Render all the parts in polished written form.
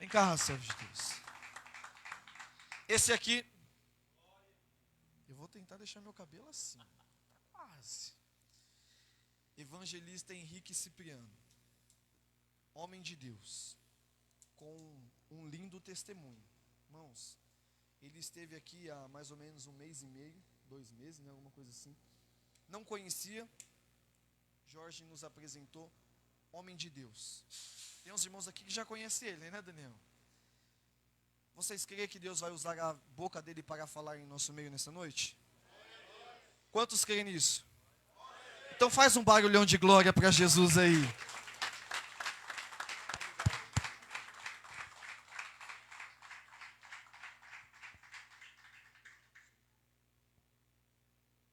Vem cá, servo de Deus. Esse aqui, eu vou tentar deixar meu cabelo assim. Tá quase. Evangelista Henrique Cipriano. Homem de Deus. Com um lindo testemunho. Irmãos, ele esteve aqui há mais ou menos 1 mês e meio, 2 meses, né, alguma coisa assim. Não conhecia. Jorge nos apresentou. Homem de Deus. Tem uns irmãos aqui que já conhecem ele, né, Daniel? Vocês creem que Deus vai usar a boca dele para falar em nosso meio nessa noite? Quantos creem nisso? Então faz um barulhão de glória para Jesus aí.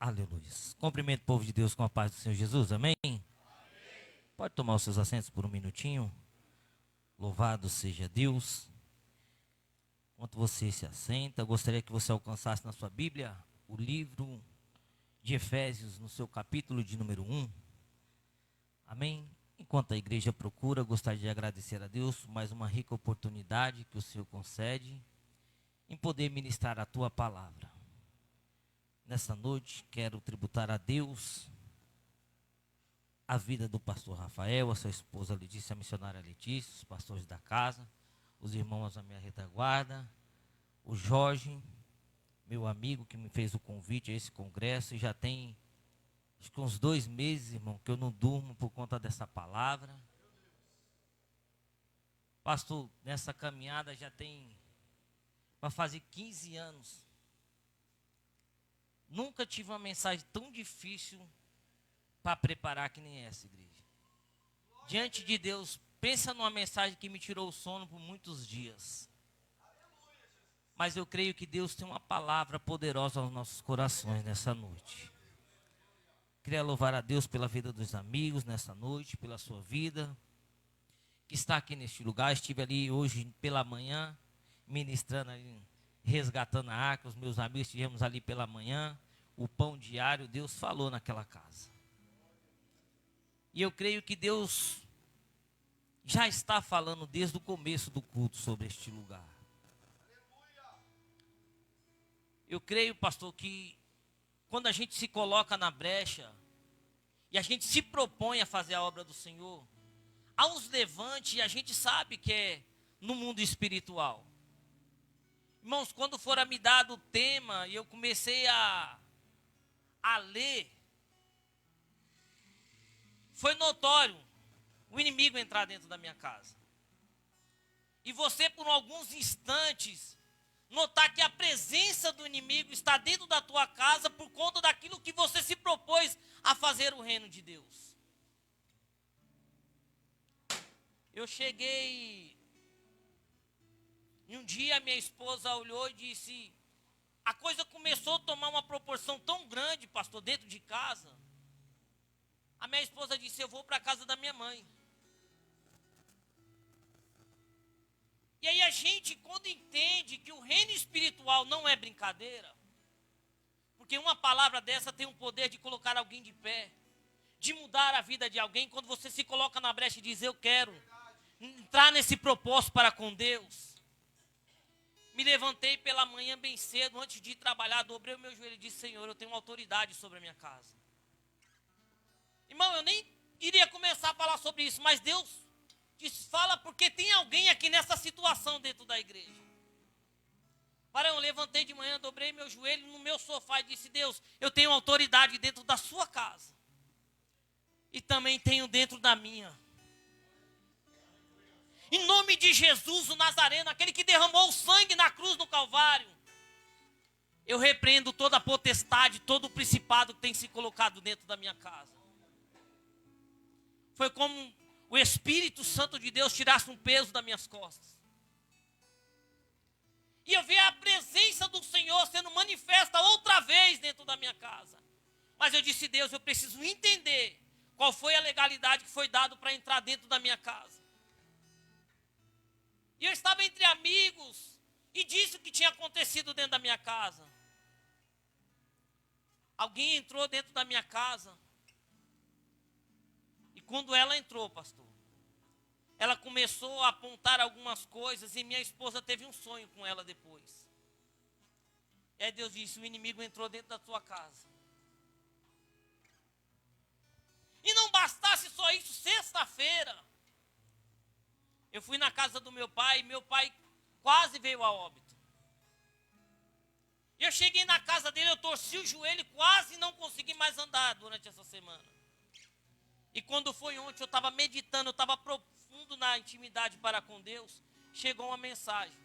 Aleluia. Cumprimento o povo de Deus com a paz do Senhor Jesus, amém? Pode tomar os seus assentos por um minutinho. Louvado seja Deus. Enquanto você se assenta, eu gostaria que você alcançasse na sua Bíblia o livro de Efésios, no seu capítulo de número 1. Amém? Enquanto a igreja procura, eu gostaria de agradecer a Deus por mais uma rica oportunidade que o Senhor concede em poder ministrar a tua palavra. Nessa noite, quero tributar a Deus a vida do pastor Rafael, a sua esposa Letícia, a missionária Letícia, os pastores da casa, os irmãos da minha retaguarda, o Jorge, meu amigo que me fez o convite a esse congresso, e já tem acho que uns 2 meses, irmão, que eu não durmo por conta dessa palavra. Pastor, nessa caminhada já tem para fazer 15 anos. Nunca tive uma mensagem tão difícil para preparar que nem essa, igreja. Diante de Deus, pensa numa mensagem que me tirou o sono por muitos dias. Mas eu creio que Deus tem uma palavra poderosa aos nossos corações nessa noite. Queria louvar a Deus pela vida dos amigos nessa noite, pela sua vida, que está aqui neste lugar. Estive ali hoje pela manhã, ministrando ali, resgatando a arca. Os meus amigos estivemos ali pela manhã. O pão diário, Deus falou naquela casa. E eu creio que Deus já está falando desde o começo do culto sobre este lugar. Eu creio, pastor, que quando a gente se coloca na brecha e a gente se propõe a fazer a obra do Senhor, há uns levantes e a gente sabe que é no mundo espiritual. Irmãos, quando fora me dado o tema e eu comecei a ler, foi notório o inimigo entrar dentro da minha casa. E você, por alguns instantes, notar que a presença do inimigo está dentro da tua casa por conta daquilo que você se propôs a fazer o reino de Deus. Eu cheguei e um dia minha esposa olhou e disse: a coisa começou a tomar uma proporção tão grande, pastor, dentro de casa. A minha esposa disse: eu vou para a casa da minha mãe. E aí a gente, quando entende que o reino espiritual não é brincadeira, porque uma palavra dessa tem o poder de colocar alguém de pé, de mudar a vida de alguém, quando você se coloca na brecha e diz: eu quero entrar nesse propósito para com Deus. Me levantei pela manhã bem cedo, antes de ir trabalhar, dobrei o meu joelho e disse: Senhor, eu tenho autoridade sobre a minha casa. Irmão, eu nem iria começar a falar sobre isso, mas Deus disse: fala, porque tem alguém aqui nessa situação dentro da igreja. Para eu levantei de manhã, dobrei meu joelho no meu sofá e disse: Deus, eu tenho autoridade dentro da sua casa. E também tenho dentro da minha. Em nome de Jesus, o Nazareno, aquele que derramou o sangue na cruz do Calvário, eu repreendo toda a potestade, todo o principado que tem se colocado dentro da minha casa. Foi como o Espírito Santo de Deus tirasse um peso das minhas costas. E eu vi a presença do Senhor sendo manifesta outra vez dentro da minha casa. Mas eu disse: Deus, eu preciso entender qual foi a legalidade que foi dado para entrar dentro da minha casa. E eu estava entre amigos e disse o que tinha acontecido dentro da minha casa. Alguém entrou dentro da minha casa. E quando ela entrou, pastor, ela começou a apontar algumas coisas e minha esposa teve um sonho com ela depois. E aí Deus disse: o inimigo entrou dentro da tua casa. E não bastasse só isso, sexta-feira, eu fui na casa do meu pai, e meu pai quase veio a óbito. Eu cheguei na casa dele, eu torci o joelho e quase não consegui mais andar durante essa semana. E quando foi ontem, eu estava meditando, eu estava profundo na intimidade para com Deus, chegou uma mensagem.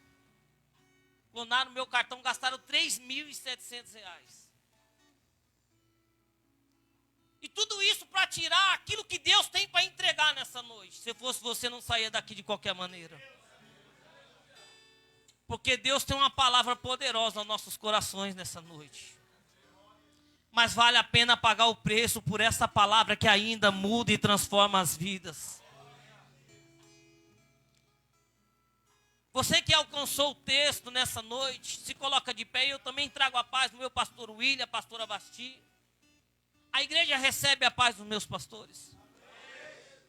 Clonaram meu cartão, gastaram R$ 3.700. E tudo isso para tirar aquilo que Deus tem para entregar nessa noite. Se fosse você, não saía daqui de qualquer maneira. Porque Deus tem uma palavra poderosa aos nossos corações nessa noite. Mas vale a pena pagar o preço por essa palavra que ainda muda e transforma as vidas. Você que alcançou o texto nessa noite, se coloca de pé. E eu também trago a paz do meu pastor William, a pastora Basti. A igreja recebe a paz dos meus pastores.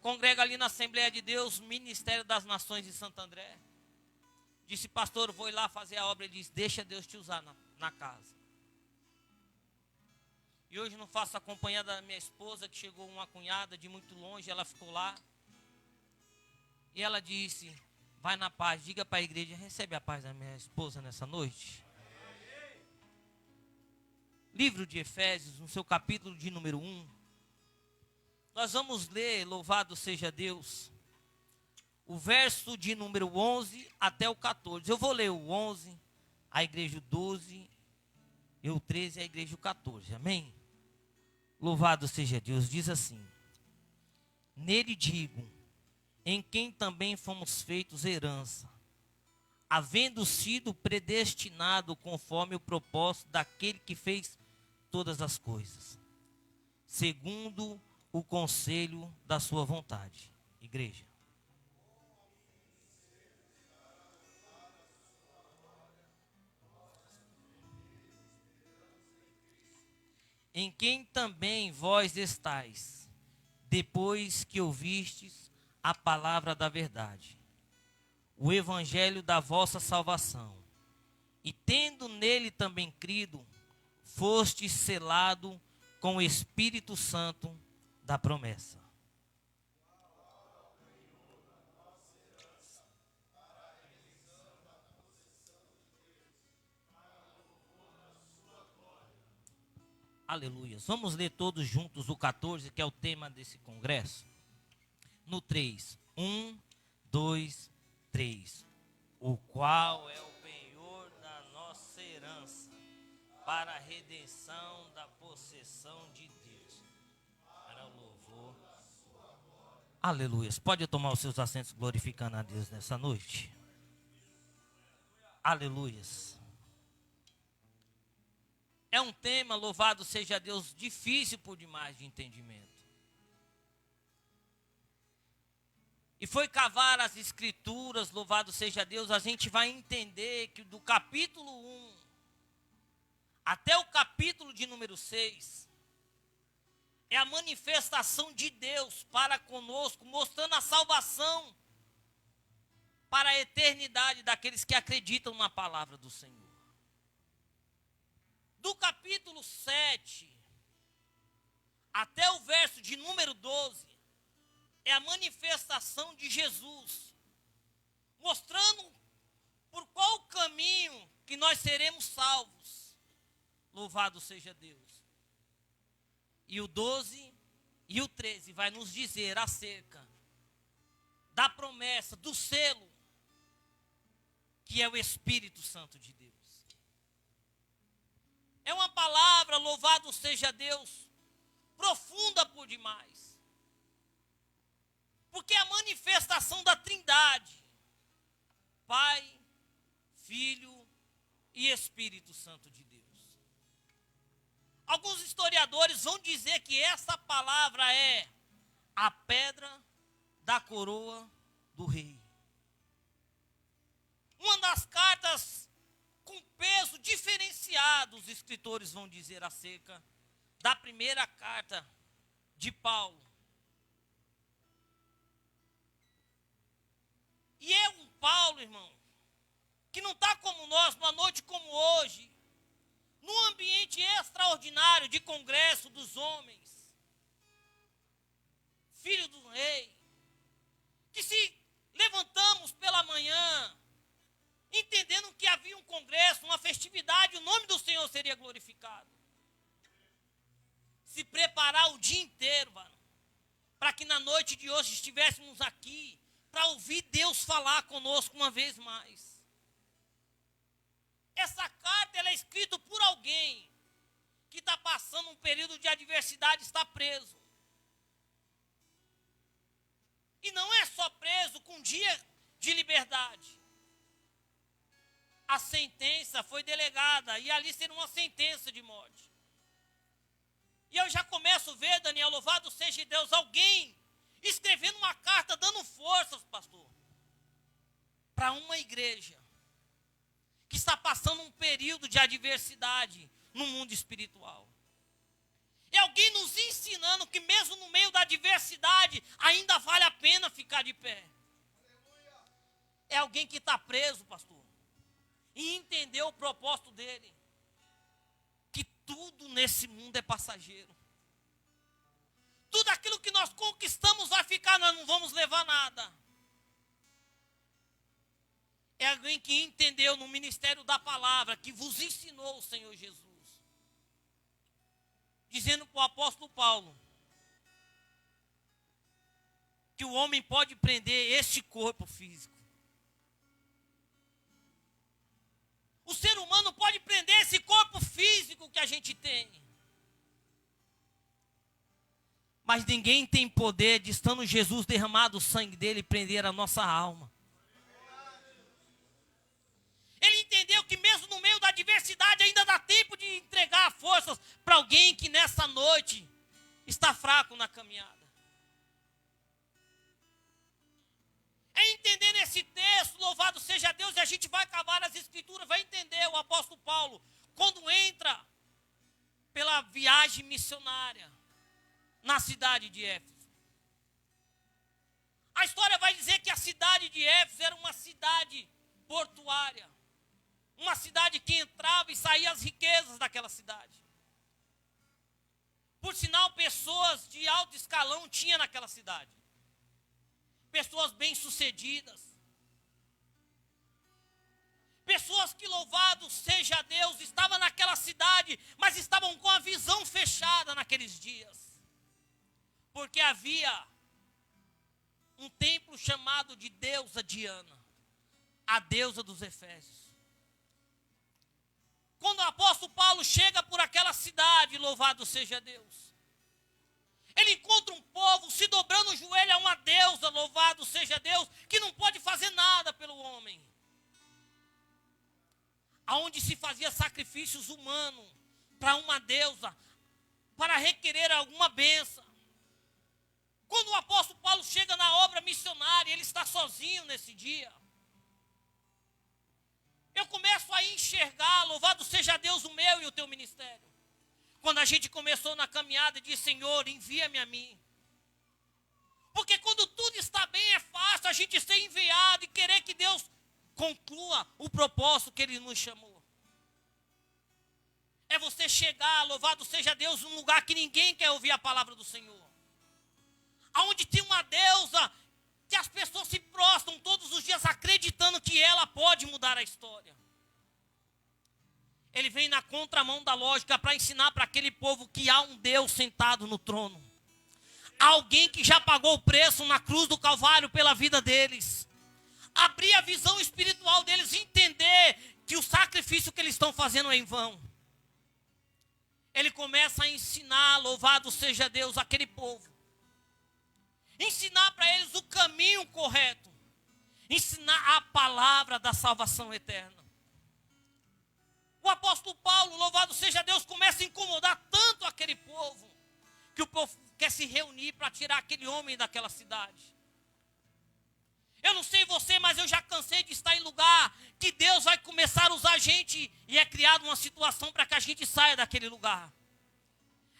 Congrega ali na Assembleia de Deus, Ministério das Nações de Santo André. Disse: pastor, vou ir lá fazer a obra. Ele disse: deixa Deus te usar na casa. E hoje não faço a companhia da minha esposa, que chegou uma cunhada de muito longe, ela ficou lá. E ela disse: vai na paz, diga para a igreja, recebe a paz da minha esposa nessa noite. Livro de Efésios, no seu capítulo de número 1. Nós vamos ler, louvado seja Deus, o verso de número 11 até o 14. Eu vou ler o 11, a igreja o 12, e o 13, a igreja o 14. Amém? Louvado seja Deus. Diz assim: nele digo, em quem também fomos feitos herança, havendo sido predestinado conforme o propósito daquele que fez todas as coisas, segundo o conselho da sua vontade. Igreja. Em quem também vós estáis, depois que ouvistes a palavra da verdade, o evangelho da vossa salvação, e tendo nele também crido, foste selado com o Espírito Santo da promessa. Aleluia. Vamos ler todos juntos o 14, que é o tema desse congresso. No 3. 1, 2, 3. O qual é o penhor da nossa herança, para a redenção da possessão de Deus, para o louvor. Aleluia. Pode tomar os seus assentos glorificando a Deus nessa noite. Aleluia. É um tema, louvado seja Deus, difícil por demais de entendimento. E foi cavar as escrituras, louvado seja Deus, a gente vai entender que do capítulo 1 até o capítulo de número 6, é a manifestação de Deus para conosco, mostrando a salvação para a eternidade daqueles que acreditam na palavra do Senhor. Do capítulo 7 até o verso de número 12, é a manifestação de Jesus, mostrando por qual caminho que nós seremos salvos. Louvado seja Deus. E o 12 e o 13 vai nos dizer acerca da promessa, do selo, que é o Espírito Santo de Deus. É uma palavra, louvado seja Deus, profunda por demais. Porque é a manifestação da Trindade, Pai, Filho e Espírito Santo de Deus. Alguns historiadores vão dizer que essa palavra é a pedra da coroa do rei. Uma das cartas com peso diferenciado, os escritores vão dizer acerca da primeira carta de Paulo. E é um Paulo, irmão, que não está como nós, numa noite como hoje, num ambiente extraordinário de congresso dos homens, filho do rei, que se levantamos pela manhã, entendendo que havia um congresso, uma festividade, o nome do Senhor seria glorificado. Se preparar o dia inteiro, mano, para que na noite de hoje estivéssemos aqui, para ouvir Deus falar conosco uma vez mais. Essa carta ela é escrita por alguém que está passando um período de adversidade, está preso. E não é só preso com um dia de liberdade. A sentença foi delegada e ali seria uma sentença de morte. E eu já começo a ver, Daniel, louvado seja Deus, alguém escrevendo uma carta, dando forças, pastor, para uma igreja que está passando um período de adversidade no mundo espiritual. É alguém nos ensinando que mesmo no meio da adversidade, ainda vale a pena ficar de pé. É alguém que está preso, pastor, e entendeu o propósito dele. Que tudo nesse mundo é passageiro. Tudo aquilo que nós conquistamos vai ficar, nós não vamos levar nada. É alguém que entendeu no ministério da palavra, que vos ensinou o Senhor Jesus. Dizendo para o apóstolo Paulo, que o homem pode prender este corpo físico. O ser humano pode prender esse corpo físico que a gente tem. Mas ninguém tem poder de, estando Jesus derramado o sangue dele, prender a nossa alma. Ele entendeu que mesmo no meio da adversidade ainda dá tempo de entregar forças para alguém que nessa noite está fraco na caminhada. É entender nesse texto, louvado seja Deus, e a gente vai cavar as escrituras, vai entender o apóstolo Paulo, quando entra pela viagem missionária na cidade de Éfeso. A história vai dizer que a cidade de Éfeso era uma cidade portuária, uma cidade que entrava e saía as riquezas daquela cidade. Por sinal, pessoas de alto escalão tinha naquela cidade. Pessoas bem-sucedidas. Pessoas que, louvado seja Deus, estavam naquela cidade, mas estavam com a visão fechada naqueles dias. Porque havia um templo chamado de deusa Diana, a deusa dos Efésios. Quando o apóstolo Paulo chega por aquela cidade, louvado seja Deus, ele encontra um povo se dobrando o joelho a uma deusa, louvado seja Deus, que não pode fazer nada pelo homem. Aonde se fazia sacrifícios humanos para uma deusa, para requerer alguma bênção. Quando o apóstolo Paulo chega na obra missionária, ele está sozinho nesse dia. Eu começo a enxergar, louvado seja Deus, o meu e o teu ministério. Quando a gente começou na caminhada e disse, Senhor, envia-me a mim. Porque quando tudo está bem, é fácil a gente ser enviado e querer que Deus conclua o propósito que Ele nos chamou. É você chegar, louvado seja Deus, num lugar que ninguém quer ouvir a palavra do Senhor. Aonde tem uma deusa que as pessoas se prostram todos os dias acreditando que ela pode mudar a história. Ele vem na contramão da lógica para ensinar para aquele povo que há um Deus sentado no trono. Alguém que já pagou o preço na cruz do Calvário pela vida deles. Abrir a visão espiritual deles e entender que o sacrifício que eles estão fazendo é em vão. Ele começa a ensinar, louvado seja Deus, aquele povo. Ensinar para eles o caminho correto. Ensinar a palavra da salvação eterna. O apóstolo Paulo, louvado seja Deus, começa a incomodar tanto aquele povo, que o povo quer se reunir para tirar aquele homem daquela cidade. Eu não sei você, mas eu já cansei de estar em lugar que Deus vai começar a usar a gente e é criada uma situação para que a gente saia daquele lugar.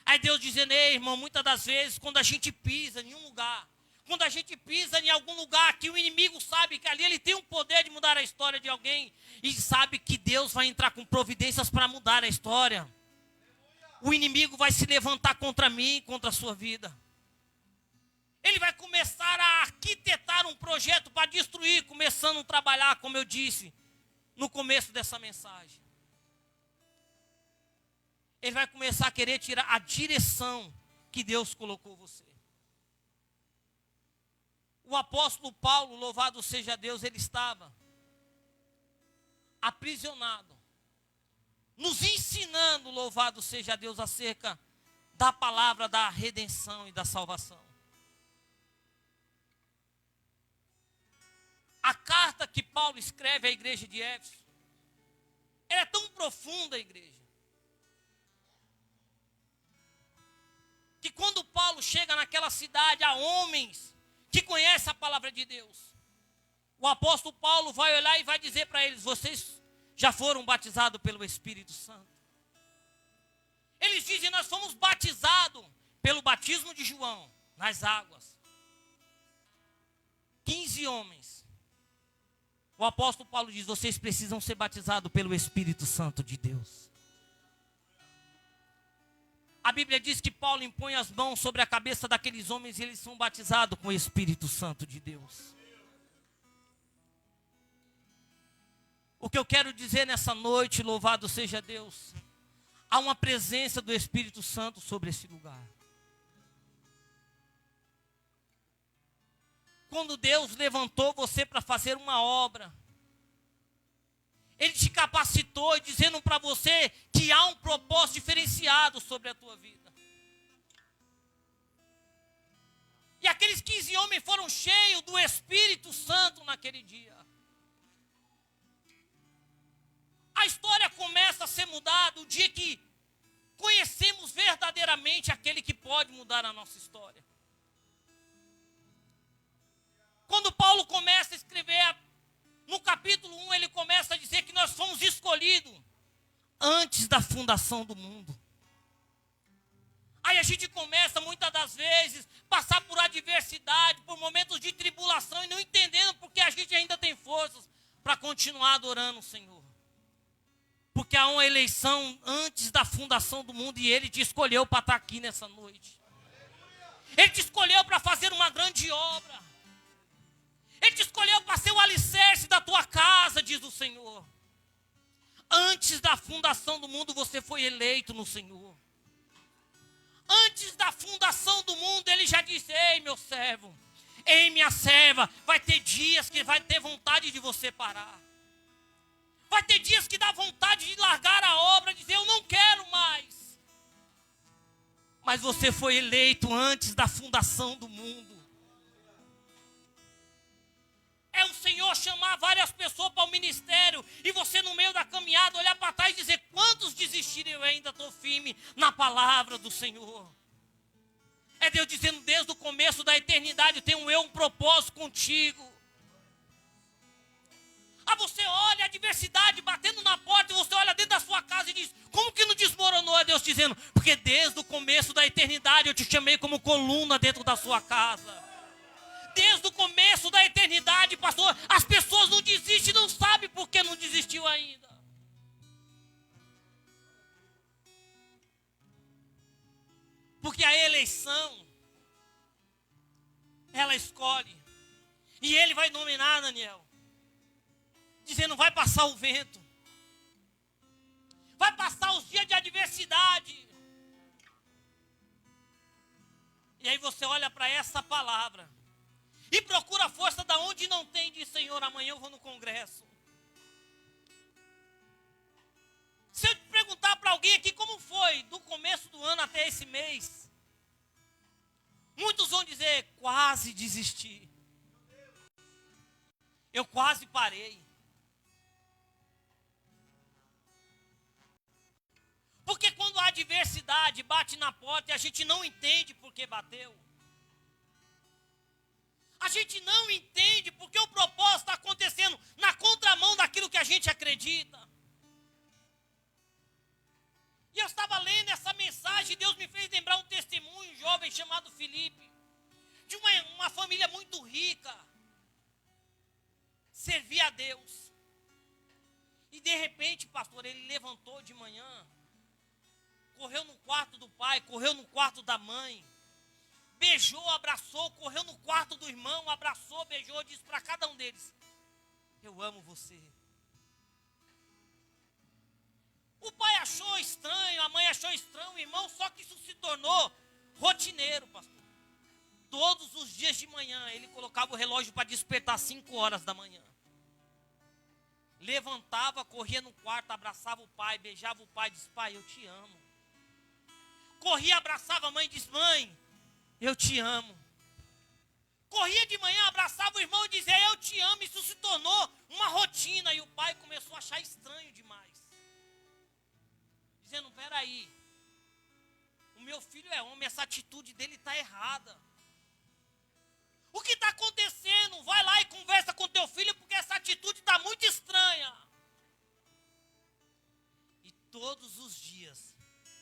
Aí Deus dizendo, ei irmão, muitas das vezes quando a gente pisa em um lugar, Quando a gente pisa em algum lugar que o inimigo sabe que ali ele tem o poder de mudar a história de alguém e sabe que Deus vai entrar com providências para mudar a história. O inimigo vai se levantar contra mim, contra a sua vida. Ele vai começar a arquitetar um projeto para destruir, começando a trabalhar, como eu disse no começo dessa mensagem. Ele vai começar a querer tirar a direção que Deus colocou você. O apóstolo Paulo, louvado seja Deus, ele estava aprisionado, nos ensinando, louvado seja Deus, acerca da palavra da redenção e da salvação. A carta que Paulo escreve à igreja de Éfeso, ela é tão profunda, igreja, que quando Paulo chega naquela cidade, há homens que conhecem a palavra de Deus. O apóstolo Paulo vai olhar e vai dizer para eles: vocês já foram batizados pelo Espírito Santo? Eles dizem: nós fomos batizados pelo batismo de João, nas águas. 15 homens. O apóstolo Paulo diz: vocês precisam ser batizados pelo Espírito Santo de Deus. A Bíblia diz que Paulo impõe as mãos sobre a cabeça daqueles homens e eles são batizados com o Espírito Santo de Deus. O que eu quero dizer nessa noite, louvado seja Deus, há uma presença do Espírito Santo sobre esse lugar. Quando Deus levantou você para fazer uma obra, Ele te capacitou, dizendo para você que há um propósito diferenciado sobre a tua vida. E aqueles 15 homens foram cheios do Espírito Santo naquele dia. A história começa a ser mudada o dia que conhecemos verdadeiramente aquele que pode mudar a nossa história. Quando Paulo começa a escrever, no capítulo 1, ele começa a dizer que nós fomos escolhidos antes da fundação do mundo. Aí a gente começa, muitas das vezes, passar por adversidade, por momentos de tribulação, e não entendendo porque a gente ainda tem forças para continuar adorando o Senhor. Porque há uma eleição antes da fundação do mundo, e Ele te escolheu para estar aqui nessa noite. Ele te escolheu para fazer uma grande obra. Ele te escolheu para ser o alicerce da tua casa, diz o Senhor. Antes da fundação do mundo, você foi eleito no Senhor. Antes da fundação do mundo, Ele já disse: ei, meu servo, ei, minha serva, vai ter dias que vai ter vontade de você parar. Vai ter dias que dá vontade de largar a obra, dizer: eu não quero mais. Mas você foi eleito antes da fundação do mundo. É o Senhor chamar várias pessoas para o ministério e você no meio da caminhada olhar para trás e dizer: quantos desistiram? Eu ainda estou firme na palavra do Senhor. É Deus dizendo: desde o começo da eternidade tenho eu um propósito contigo. Ah, você olha a adversidade batendo na porta e você olha dentro da sua casa e diz: como que não desmoronou? É Deus dizendo: porque desde o começo da eternidade eu te chamei como coluna dentro da sua casa. Desde o começo da eternidade, pastor, as pessoas não desistem, não sabem por que não desistiu ainda. Porque a eleição, ela escolhe. E Ele vai nominar, Daniel, dizendo: vai passar o vento. Vai passar os dias de adversidade. E aí você olha para essa palavra e procura força da onde não tem, diz: Senhor, amanhã eu vou no congresso. Se eu te perguntar para alguém aqui como foi do começo do ano até esse mês, muitos vão dizer: quase desisti. Eu quase parei. Porque quando a adversidade bate na porta e a gente não entende por que bateu, a gente não entende porque o propósito está acontecendo na contramão daquilo que a gente acredita. E eu estava lendo essa mensagem e Deus me fez lembrar um testemunho, um jovem chamado Felipe, de uma família de repente, pastor, ele levantou de manhã, correu no quarto do pai, correu no quarto da mãe, beijou, abraçou, correu no quarto do irmão, abraçou, beijou, disse para cada um deles: eu amo você. O pai achou estranho, a mãe achou estranho, o irmão, só que isso se tornou rotineiro, pastor. Todos os dias de manhã, ele colocava o relógio para despertar às 5 horas da manhã. Levantava, corria no quarto, abraçava o pai, beijava o pai, disse: pai, eu te amo. Corria, abraçava a mãe, disse: mãe, eu te amo. Corria de manhã, abraçava o irmão e dizia: eu te amo. Isso se tornou uma rotina e o pai começou a achar estranho demais. Dizendo: peraí, o meu filho é homem, essa atitude dele está errada. O que está acontecendo? Vai lá e conversa com teu filho, porque essa atitude está muito estranha. E todos os dias,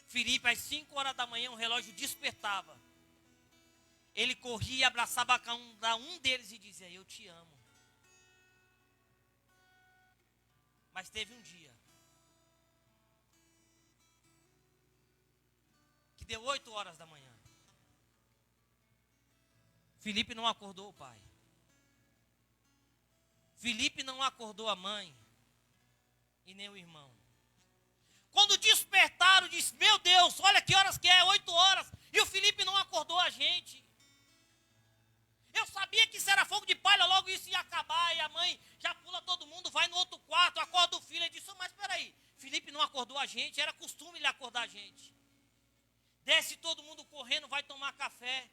Felipe, às 5 horas da manhã, o relógio despertava. Ele corria e abraçava cada um deles e dizia: eu te amo. Mas teve um dia que deu 8 horas da manhã. Felipe não acordou o pai. Felipe não acordou a mãe e nem o irmão. Quando despertaram, disse: meu Deus, olha que horas que é, 8 horas. E o Felipe não acordou a gente. Eu sabia que isso era fogo de palha, logo isso ia acabar. E a mãe já pula todo mundo, vai no outro quarto, acorda o filho. Ele disse: mas espera aí, Felipe não acordou a gente, era costume ele acordar a gente. Desce todo mundo correndo, vai tomar café.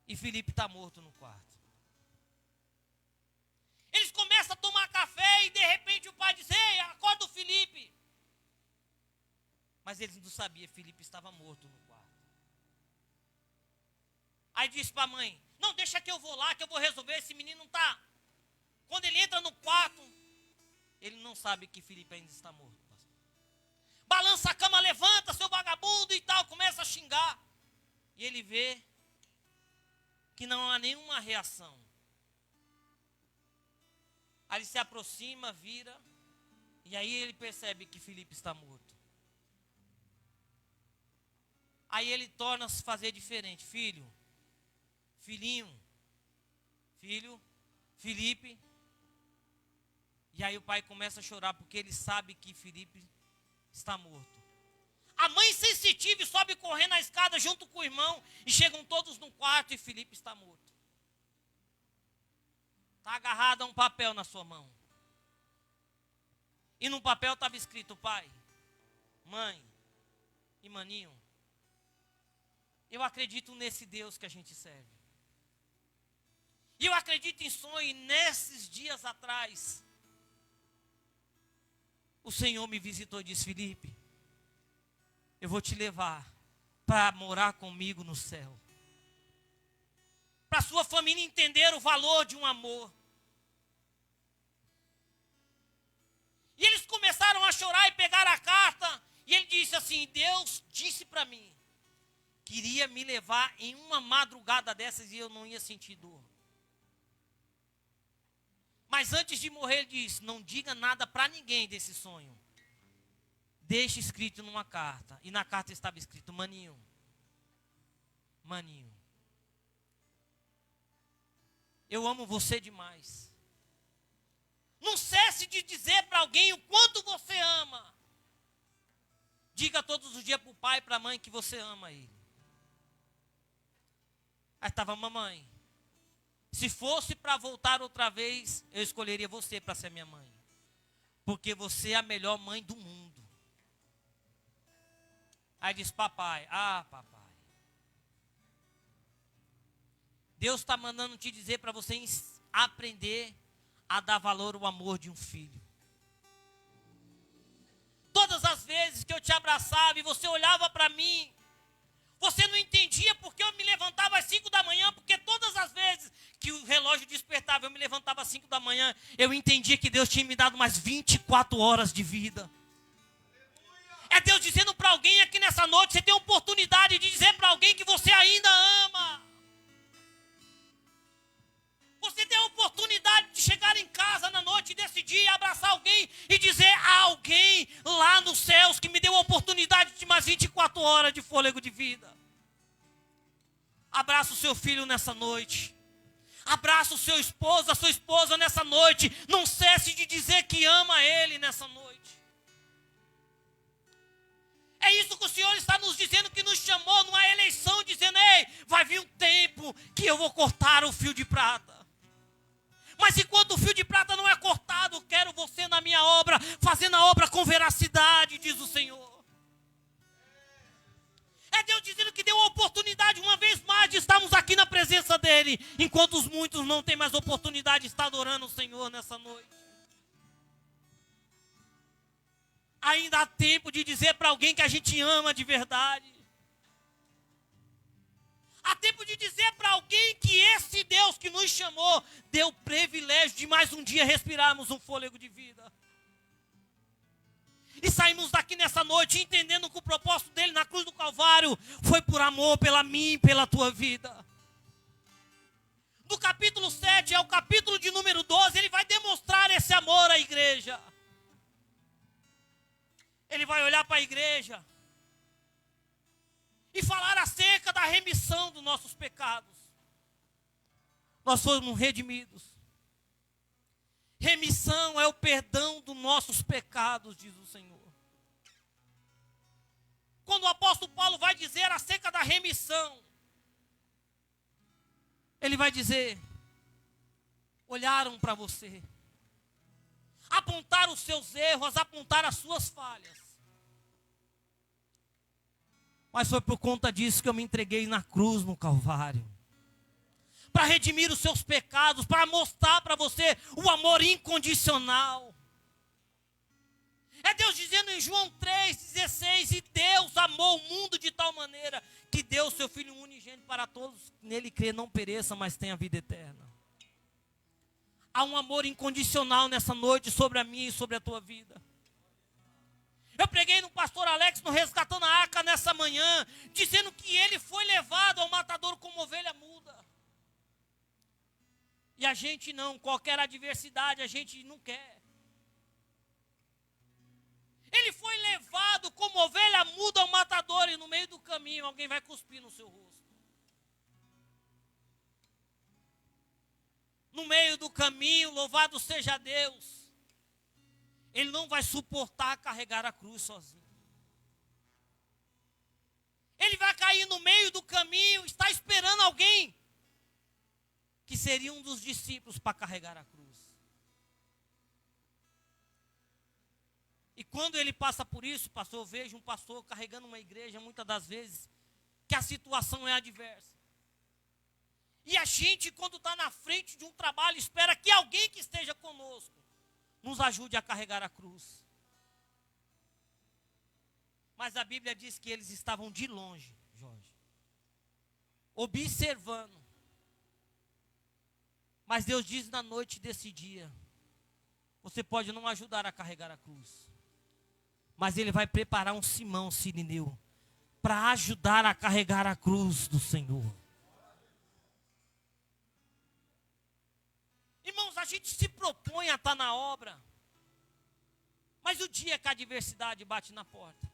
E Felipe está morto no quarto. Eles começam a tomar café e de repente o pai diz: ei, acorda o Felipe. Mas eles não sabiam, Felipe estava morto no quarto. Aí disse para a mãe: não, deixa que eu vou lá, que eu vou resolver, esse menino não está. Quando ele entra no quarto, ele não sabe que Felipe ainda está morto. Balança a cama, levanta, seu vagabundo e tal, começa a xingar. E ele vê que não há nenhuma reação. Aí ele se aproxima, vira, e aí ele percebe que Felipe está morto. Aí ele torna a se fazer diferente: filho, filhinho, filho, Felipe. E aí o pai começa a chorar porque ele sabe que Felipe está morto. A mãe sensitiva sobe correndo a escada junto com o irmão e chegam todos no quarto e Felipe está morto. Está agarrado a um papel na sua mão. E no papel estava escrito: pai, mãe e maninho, eu acredito nesse Deus que a gente serve. E eu acredito em sonho. E nesses dias atrás, o Senhor me visitou e disse: Felipe, eu vou te levar para morar comigo no céu. Para sua família entender o valor de um amor. E eles começaram a chorar e pegaram a carta. E ele disse assim: Deus disse para mim que iria me levar em uma madrugada dessas e eu não ia sentir dor. Mas antes de morrer ele disse: não diga nada para ninguém desse sonho. Deixe escrito numa carta. E na carta estava escrito: maninho, maninho, eu amo você demais. Não cesse de dizer para alguém o quanto você ama. Diga todos os dias para o pai e para a mãe que você ama ele. Aí estava: mamãe, se fosse para voltar outra vez, eu escolheria você para ser minha mãe. Porque você é a melhor mãe do mundo. Aí diz: papai, papai, Deus está mandando te dizer para você aprender a dar valor ao amor de um filho. Todas as vezes que eu te abraçava e você olhava para mim, você não entendia porque eu me levantava às 5 da manhã, porque todas as vezes que o relógio despertava, eu me levantava às 5 da manhã, eu entendia que Deus tinha me dado mais 24 horas de vida. É Deus dizendo para alguém aqui nessa noite: você tem a oportunidade de dizer para alguém que você ainda ama. Você tem a oportunidade de chegar em casa na noite e decidir abraçar alguém Abraça o seu filho nessa noite. Abraça o seu esposo, a sua esposa nessa noite. Não cesse de dizer que ama ele nessa noite. É isso que o Senhor está nos dizendo, que nos chamou numa eleição, dizendo: ei, vai vir um tempo que eu vou cortar o fio de prata. Mas enquanto o fio de prata não é cortado, quero você na minha obra, fazendo a obra com veracidade, diz o Senhor. É Deus dizendo que deu a oportunidade uma vez mais de estarmos aqui na presença dEle, enquanto os muitos não têm mais oportunidade de estar adorando o Senhor nessa noite. Ainda há tempo de dizer para alguém que a gente ama de verdade. Há tempo de dizer para alguém que esse Deus que nos chamou deu o privilégio de mais um dia respirarmos um fôlego de vida. E saímos daqui nessa noite entendendo que o propósito dele na cruz do Calvário foi por amor, pela minha e pela tua vida. Do capítulo 7 ao capítulo de número 12, ele vai demonstrar esse amor à igreja. Ele vai olhar para a igreja e falar acerca da remissão dos nossos pecados. Nós fomos redimidos. Remissão é o perdão dos nossos pecados, diz o Senhor. Quando o apóstolo Paulo vai dizer acerca da remissão, ele vai dizer: olharam para você, apontaram os seus erros, apontaram as suas falhas. Mas foi por conta disso que eu me entreguei na cruz, no Calvário. Para redimir os seus pecados, para mostrar para você o amor incondicional. É Deus dizendo em João 3,16: e Deus amou o mundo de tal maneira que deu o seu Filho unigênito para todos que nele crê não pereça, mas tenha vida eterna. Há um amor incondicional nessa noite sobre a minha e sobre a tua vida. Eu preguei no pastor Alex, no Resgatando a Arca, nessa manhã, dizendo que ele foi levado ao matadouro como ovelha muda. E a gente não, qualquer adversidade a gente não quer. Ele foi levado como ovelha muda ao matadouro e no meio do caminho alguém vai cuspir no seu rosto. No meio do caminho, louvado seja Deus, ele não vai suportar carregar a cruz sozinho. Ele vai cair no meio do caminho, está esperando alguém que seria um dos discípulos para carregar a cruz. E quando ele passa por isso, pastor, eu vejo um pastor carregando uma igreja, muitas das vezes, que a situação é adversa. E a gente, quando está na frente de um trabalho, espera que alguém que esteja conosco nos ajude a carregar a cruz. Mas a Bíblia diz que eles estavam de longe, Jorge, observando. Mas Deus diz na noite desse dia: você pode não ajudar a carregar a cruz, mas Ele vai preparar um Simão Sirineu para ajudar a carregar a cruz do Senhor. Irmãos, a gente se propõe a estar na obra, mas o dia que a adversidade bate na porta,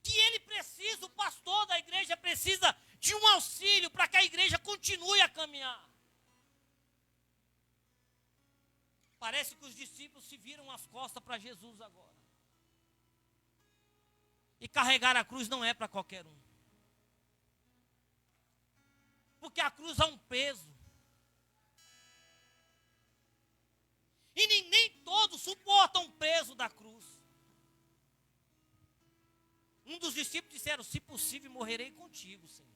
que ele precisa, o pastor da igreja precisa de um auxílio para que a igreja continue a caminhar. Parece que os discípulos se viram as costas para Jesus agora. E carregar a cruz não é para qualquer um. Porque a cruz é um peso. E nem todos suportam o peso da cruz. Um dos discípulos disseram: se possível, morrerei contigo, Senhor.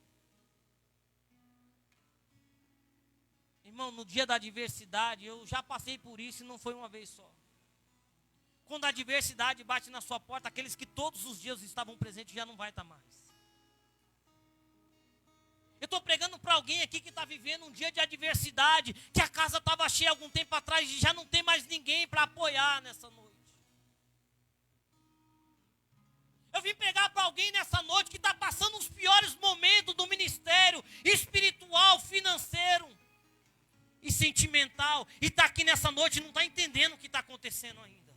Irmão, no dia da adversidade, eu já passei por isso e não foi uma vez só. Quando a adversidade bate na sua porta, aqueles que todos os dias estavam presentes já não vai estar mais. Eu estou pregando para alguém aqui que está vivendo um dia de adversidade, que a casa estava cheia algum tempo atrás e já não tem mais ninguém para apoiar nessa noite. Eu vim pregar para alguém nessa noite que está passando os piores momentos do ministério espiritual, financeiro e sentimental, e está aqui nessa noite e não está entendendo o que está acontecendo ainda.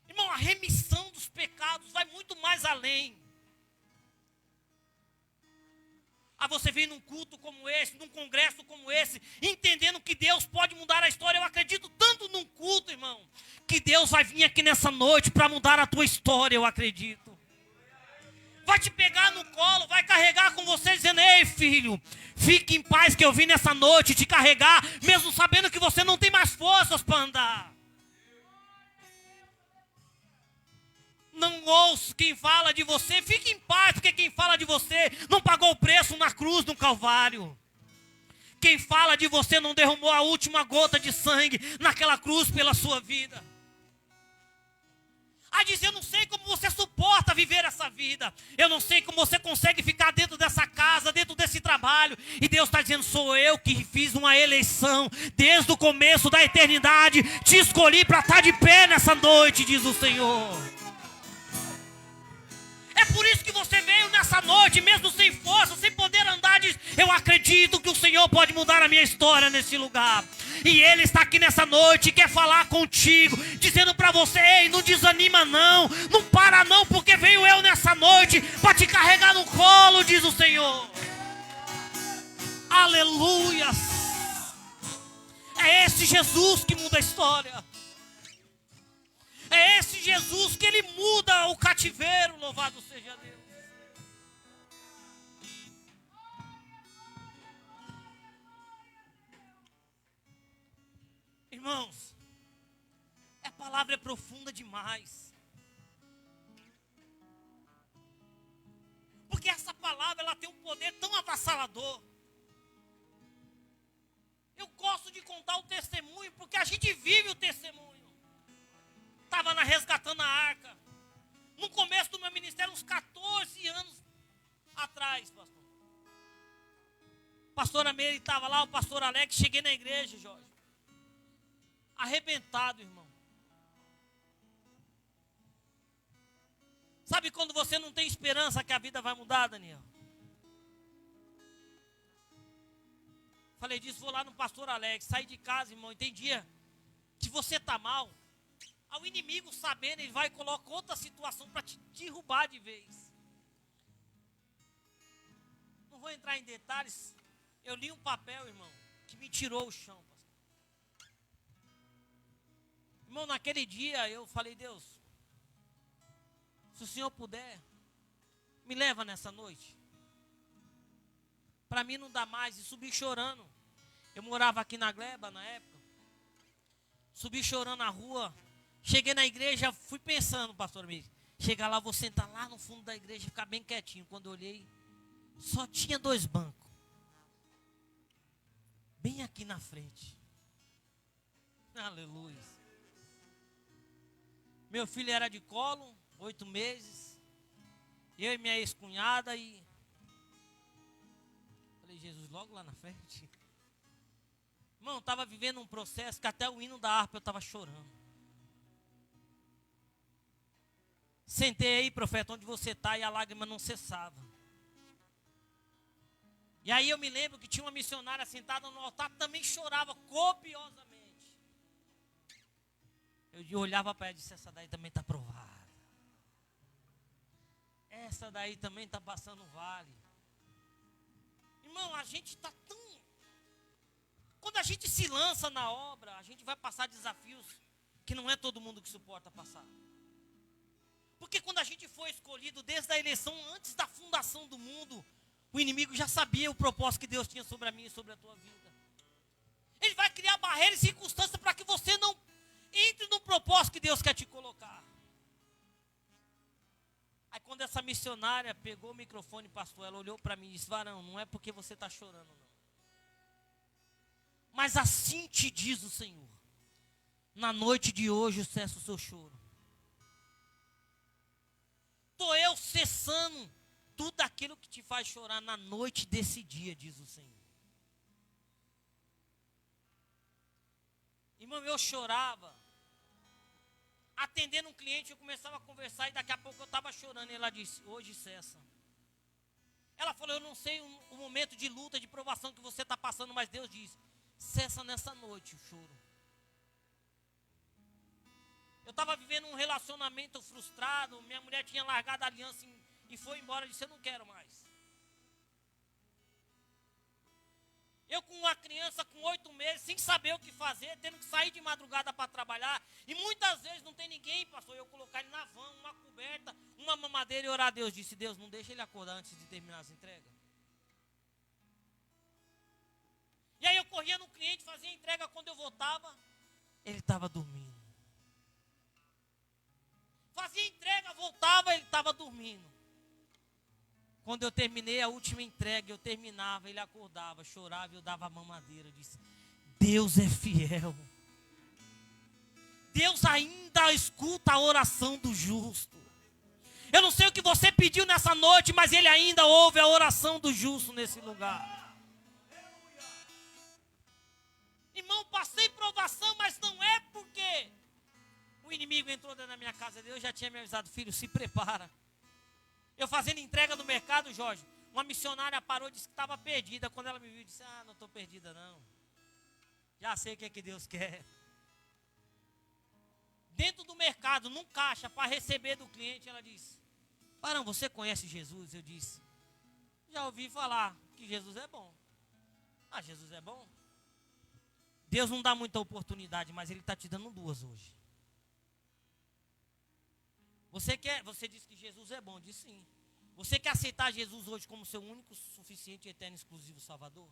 Irmão, a remissão dos pecados vai muito mais além. Você vem num culto como esse, num congresso como esse, entendendo que Deus pode mudar a história. Eu acredito tanto num culto, irmão, que Deus vai vir aqui nessa noite para mudar a tua história, eu acredito. Vai te pegar no colo, vai carregar com você, dizendo: ei, filho, fique em paz que eu vim nessa noite te carregar, mesmo sabendo que você não tem mais forças para andar. Não ouço quem fala de você, fique em paz, porque quem fala de você não pagou o preço na cruz, no Calvário. Quem fala de você não derramou a última gota de sangue naquela cruz pela sua vida. Diz: eu não sei como você suporta viver essa vida. Eu não sei como você consegue ficar dentro dessa casa, dentro desse trabalho. E Deus está dizendo: sou eu que fiz uma eleição. Desde o começo da eternidade, te escolhi para estar de pé nessa noite, diz o Senhor. É por isso que você veio nessa noite, mesmo sem força, sem poder andar, diz: eu acredito que o Senhor pode mudar a minha história nesse lugar. E Ele está aqui nessa noite, quer falar contigo, dizendo para você: ei, não desanima não, não para não, porque veio eu nessa noite para te carregar no colo, diz o Senhor. Aleluias! É esse Jesus que muda a história. É esse Jesus que Ele muda o cativeiro, louvado seja Deus. Irmãos, a palavra é profunda demais. Porque essa palavra, ela tem um poder tão avassalador. Eu gosto de contar o testemunho, porque a gente vive o testemunho. Estava resgatando a arca. No começo do meu ministério, uns 14 anos atrás, pastor. Pastora Meire estava lá, o pastor Alex. Cheguei na igreja, Jorge. Arrebentado, irmão. Sabe quando você não tem esperança que a vida vai mudar, Daniel? Falei disso, vou lá no pastor Alex. Saí de casa, irmão, e tem dia que você está mal. Ao inimigo sabendo, ele vai e coloca outra situação para te derrubar de vez. Não vou entrar em detalhes. Eu li um papel, irmão, que me tirou o chão, pastor. Irmão, naquele dia eu falei: Deus, se o Senhor puder, me leva nessa noite. Para mim não dá mais. E subi chorando. Eu morava aqui na Gleba na época. Subi chorando na rua. Cheguei na igreja, fui pensando, pastor Miguel, chegar lá, vou sentar lá no fundo da igreja, ficar bem quietinho. Quando eu olhei, só tinha 2 bancos. Bem aqui na frente. Aleluia. Meu filho era de colo, 8 meses. Eu e minha ex-cunhada e... Falei: Jesus, logo lá na frente. Irmão, estava vivendo um processo que até o hino da harpa eu estava chorando. Sentei aí, profeta, onde você está, e a lágrima não cessava. E aí eu me lembro que tinha uma missionária sentada no altar, também chorava copiosamente. Eu olhava para ela e disse: essa daí também está provada. Essa daí também está passando vale. Irmão, a gente está tão... Quando a gente se lança na obra, a gente vai passar desafios que não é todo mundo que suporta passar. Porque quando a gente foi escolhido desde a eleição, antes da fundação do mundo, o inimigo já sabia o propósito que Deus tinha sobre a minha e sobre a tua vida. Ele vai criar barreiras e circunstâncias para que você não entre no propósito que Deus quer te colocar. Aí quando essa missionária pegou o microfone, pastor, ela olhou para mim e disse: varão, não é porque você está chorando não. Mas assim te diz o Senhor: na noite de hoje cessa o seu choro. Estou eu cessando tudo aquilo que te faz chorar na noite desse dia, diz o Senhor. Irmão, eu chorava. Atendendo um cliente, eu começava a conversar e daqui a pouco eu estava chorando. E ela disse: hoje cessa. Ela falou: eu não sei o momento de luta, de provação que você está passando, mas Deus diz: cessa nessa noite o choro. Eu estava vivendo um relacionamento frustrado, minha mulher tinha largado a aliança e foi embora, eu disse, eu não quero mais. Eu com uma criança com 8 meses, sem saber o que fazer, tendo que sair de madrugada para trabalhar. E muitas vezes não tem ninguém, pastor, eu colocar ele na van, uma coberta, uma mamadeira e orar a Deus. Disse, Deus, não deixa ele acordar antes de terminar as entregas. E aí eu corria no cliente, fazia a entrega, quando eu voltava, ele estava dormindo. Fazia entrega, voltava, ele estava dormindo. Quando eu terminei a última entrega, eu terminava, ele acordava, chorava e eu dava a mamadeira. Eu disse, Deus é fiel. Deus ainda escuta a oração do justo. Eu não sei o que você pediu nessa noite, mas Ele ainda ouve a oração do justo nesse lugar. Irmão, passei provação, mas não é porque o inimigo entrou dentro da minha casa. Deus já tinha me avisado, filho, se prepara. Eu fazendo entrega no mercado, Jorge, uma missionária parou e disse que estava perdida. Quando ela me viu, disse, não estou perdida não. Já sei o que é que Deus quer. Dentro do mercado, num caixa, para receber do cliente, ela disse, Barão, você conhece Jesus? Eu disse, já ouvi falar que Jesus é bom. Jesus é bom? Deus não dá muita oportunidade, mas Ele está te dando 2 hoje. Você disse que Jesus é bom, disse sim. Você quer aceitar Jesus hoje como seu único, suficiente, eterno, exclusivo Salvador?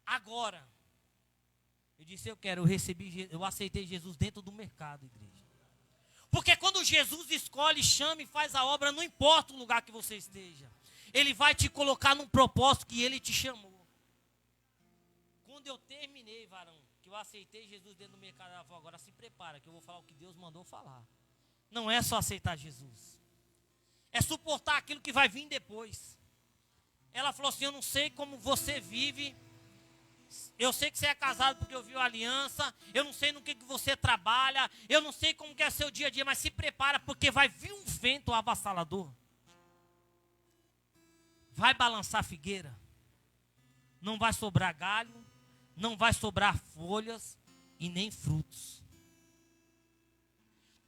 Agora, eu disse, eu aceitei Jesus dentro do mercado, igreja. Porque quando Jesus escolhe, chama e faz a obra, não importa o lugar que você esteja. Ele vai te colocar num propósito que Ele te chamou. Quando eu terminei, varão, que eu aceitei Jesus dentro do mercado, ela falou, agora se prepara, que eu vou falar o que Deus mandou falar. Não é só aceitar Jesus. É suportar aquilo que vai vir depois. Ela falou assim, eu não sei como você vive. Eu sei que você é casado porque eu vi a aliança. Eu não sei no que você trabalha. Eu não sei como que é seu dia a dia. Mas se prepara porque vai vir um vento avassalador. Vai balançar a figueira. Não vai sobrar galho. Não vai sobrar folhas e nem frutos.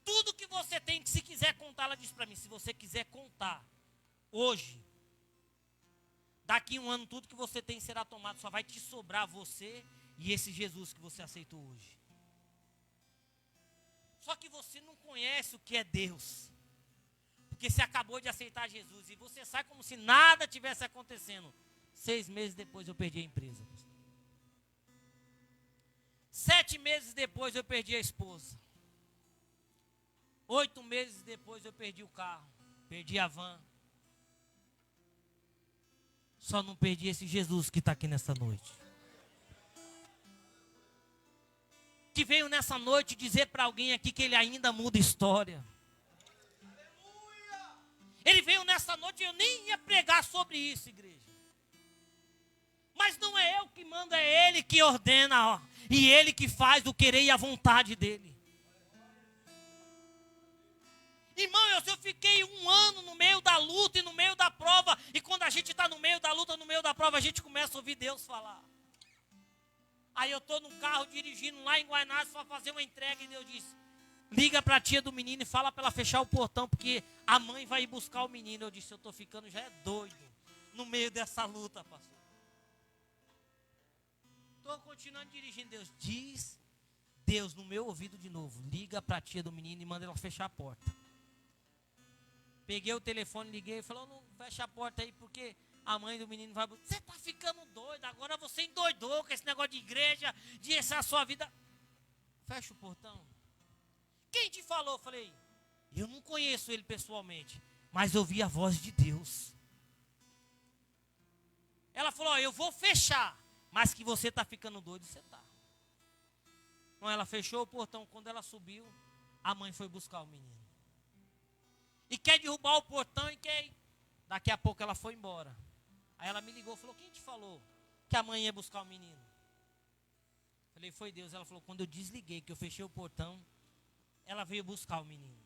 Tudo que você tem, se quiser contar, ela diz para mim, se você quiser contar, hoje, daqui 1 ano, tudo que você tem será tomado, só vai te sobrar você e esse Jesus que você aceitou hoje. Só que você não conhece o que é Deus, porque você acabou de aceitar Jesus e você sai como se nada tivesse acontecendo. 6 meses depois eu perdi a empresa. 7 meses depois eu perdi a esposa. 8 meses depois eu perdi o carro, perdi a van. Só não perdi esse Jesus que está aqui nessa noite. Que veio nessa noite dizer para alguém aqui que ele ainda muda história. Ele veio nessa noite, eu nem ia pregar sobre isso, igreja. Mas não é eu que mando, é Ele que ordena, e Ele que faz o querer e a vontade dEle. Irmão, eu fiquei 1 ano no meio da luta e no meio da prova. E quando a gente está no meio da luta, no meio da prova, a gente começa a ouvir Deus falar. Aí eu estou no carro dirigindo lá em Guaianazes para fazer uma entrega. E Deus disse, liga para a tia do menino e fala para ela fechar o portão, porque a mãe vai ir buscar o menino. Eu disse, eu estou ficando já doido no meio dessa luta, pastor. Estou continuando dirigindo. Deus diz, Deus no meu ouvido de novo, liga para a tia do menino e manda ela fechar a porta. Peguei o telefone, liguei e falou, não fecha a porta aí porque a mãe do menino vai... Você está ficando doido, agora você endoidou com esse negócio de igreja, de essa sua vida. Fecha o portão. Quem te falou? Eu falei, eu não conheço ele pessoalmente, mas eu vi a voz de Deus. Ela falou, eu vou fechar, mas que você está ficando doido, você está. Então ela fechou o portão, quando ela subiu, a mãe foi buscar o menino. E quer derrubar o portão e quer... Daqui a pouco ela foi embora. Aí ela me ligou e falou, quem te falou que a mãe ia buscar o menino? Falei, foi Deus. Ela falou, quando eu desliguei, que eu fechei o portão, ela veio buscar o menino.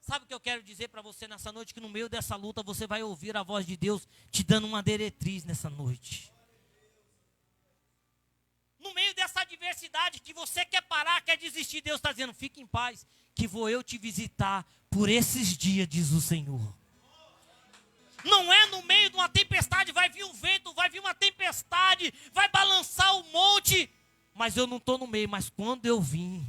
Sabe o que eu quero dizer para você nessa noite? Que no meio dessa luta você vai ouvir a voz de Deus te dando uma diretriz nessa noite. No meio dessa adversidade, adversidade que você quer parar, quer desistir, Deus está dizendo, fique em paz, que vou eu te visitar por esses dias, diz o Senhor. Não é no meio de uma tempestade, vai vir um vento, vai vir uma tempestade, vai balançar o monte, mas eu não estou no meio, mas quando eu vim,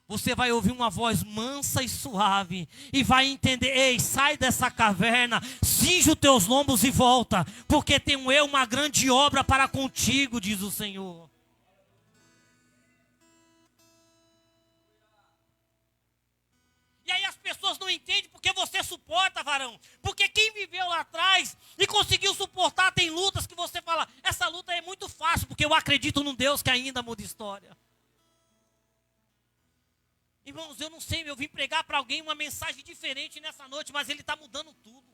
você vai ouvir uma voz mansa e suave, e vai entender, ei, sai dessa caverna, cinge os teus lombos e volta, porque tenho eu uma grande obra para contigo, diz o Senhor. E aí as pessoas não entendem porque você suporta, varão. Porque quem viveu lá atrás e conseguiu suportar, tem lutas que você fala, essa luta é muito fácil, porque eu acredito num Deus que ainda muda história. Irmãos, eu não sei, eu vim pregar para alguém uma mensagem diferente nessa noite, mas ele está mudando tudo.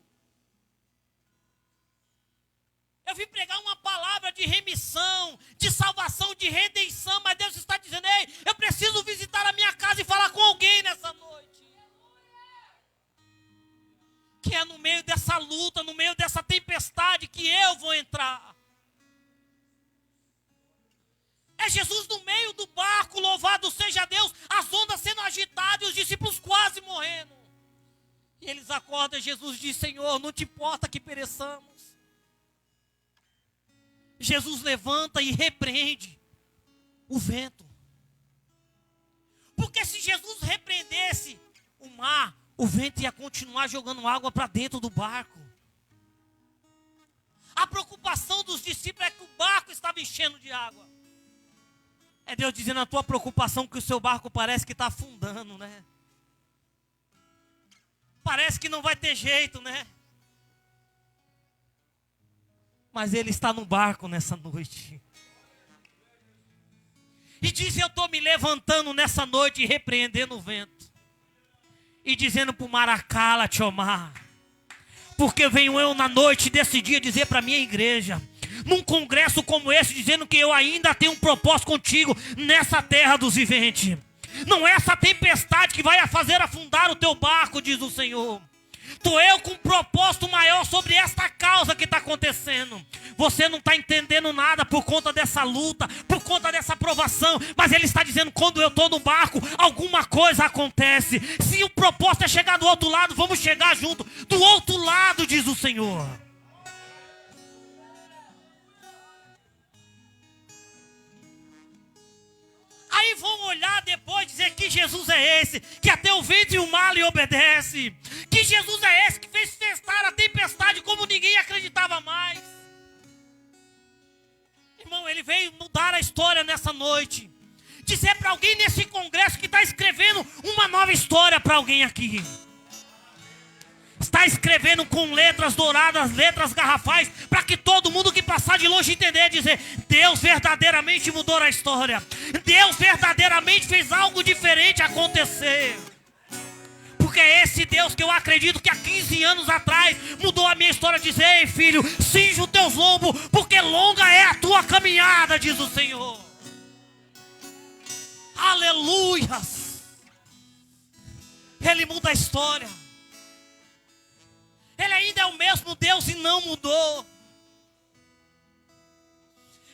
Eu vim pregar uma palavra de remissão, de salvação, de redenção, mas Deus está dizendo, ei, eu preciso visitar a minha casa e falar com alguém nessa noite. Que é no meio dessa luta, no meio dessa tempestade que eu vou entrar. É Jesus no meio do barco, louvado seja Deus, as ondas sendo agitadas e os discípulos quase morrendo. E eles acordam, Jesus diz, Senhor, não te importa que pereçamos. Jesus levanta e repreende o vento. Porque se Jesus repreendesse o mar, o vento ia continuar jogando água para dentro do barco. A preocupação dos discípulos é que o barco estava enchendo de água. É Deus dizendo a tua preocupação que o seu barco parece que está afundando, né? Parece que não vai ter jeito, né? Mas Ele está no barco nessa noite. E diz, eu estou me levantando nessa noite e repreendendo o vento. E dizendo para o mar, cala-te, ó mar. Porque venho eu na noite desse dia dizer para a minha igreja, num congresso como esse, dizendo que eu ainda tenho um propósito contigo nessa terra dos viventes. Não é essa tempestade que vai fazer afundar o teu barco, diz o Senhor. Estou eu com um propósito maior sobre esta causa que está acontecendo. Você não está entendendo nada por conta dessa luta, por conta dessa provação. Mas Ele está dizendo, quando eu estou no barco, alguma coisa acontece. Se o propósito é chegar do outro lado, vamos chegar junto. Do outro lado, diz o Senhor. Aí vão olhar depois e dizer que Jesus é esse, que até o vento e o mar lhe obedece. Que Jesus é esse que fez cessar a tempestade como ninguém acreditava mais. Irmão, Ele veio mudar a história nessa noite. Dizer para alguém nesse congresso que está escrevendo uma nova história para alguém aqui. Está escrevendo com letras douradas, letras garrafais, para que todo mundo que passar de longe entender, dizer, Deus verdadeiramente mudou a história. Deus verdadeiramente fez algo diferente acontecer. Porque é esse Deus que eu acredito que há 15 anos atrás mudou a minha história, dizer, ei filho, cinge os teus lombos, porque longa é a tua caminhada, diz o Senhor. Aleluias. Ele muda a história. Ele ainda é o mesmo Deus e não mudou.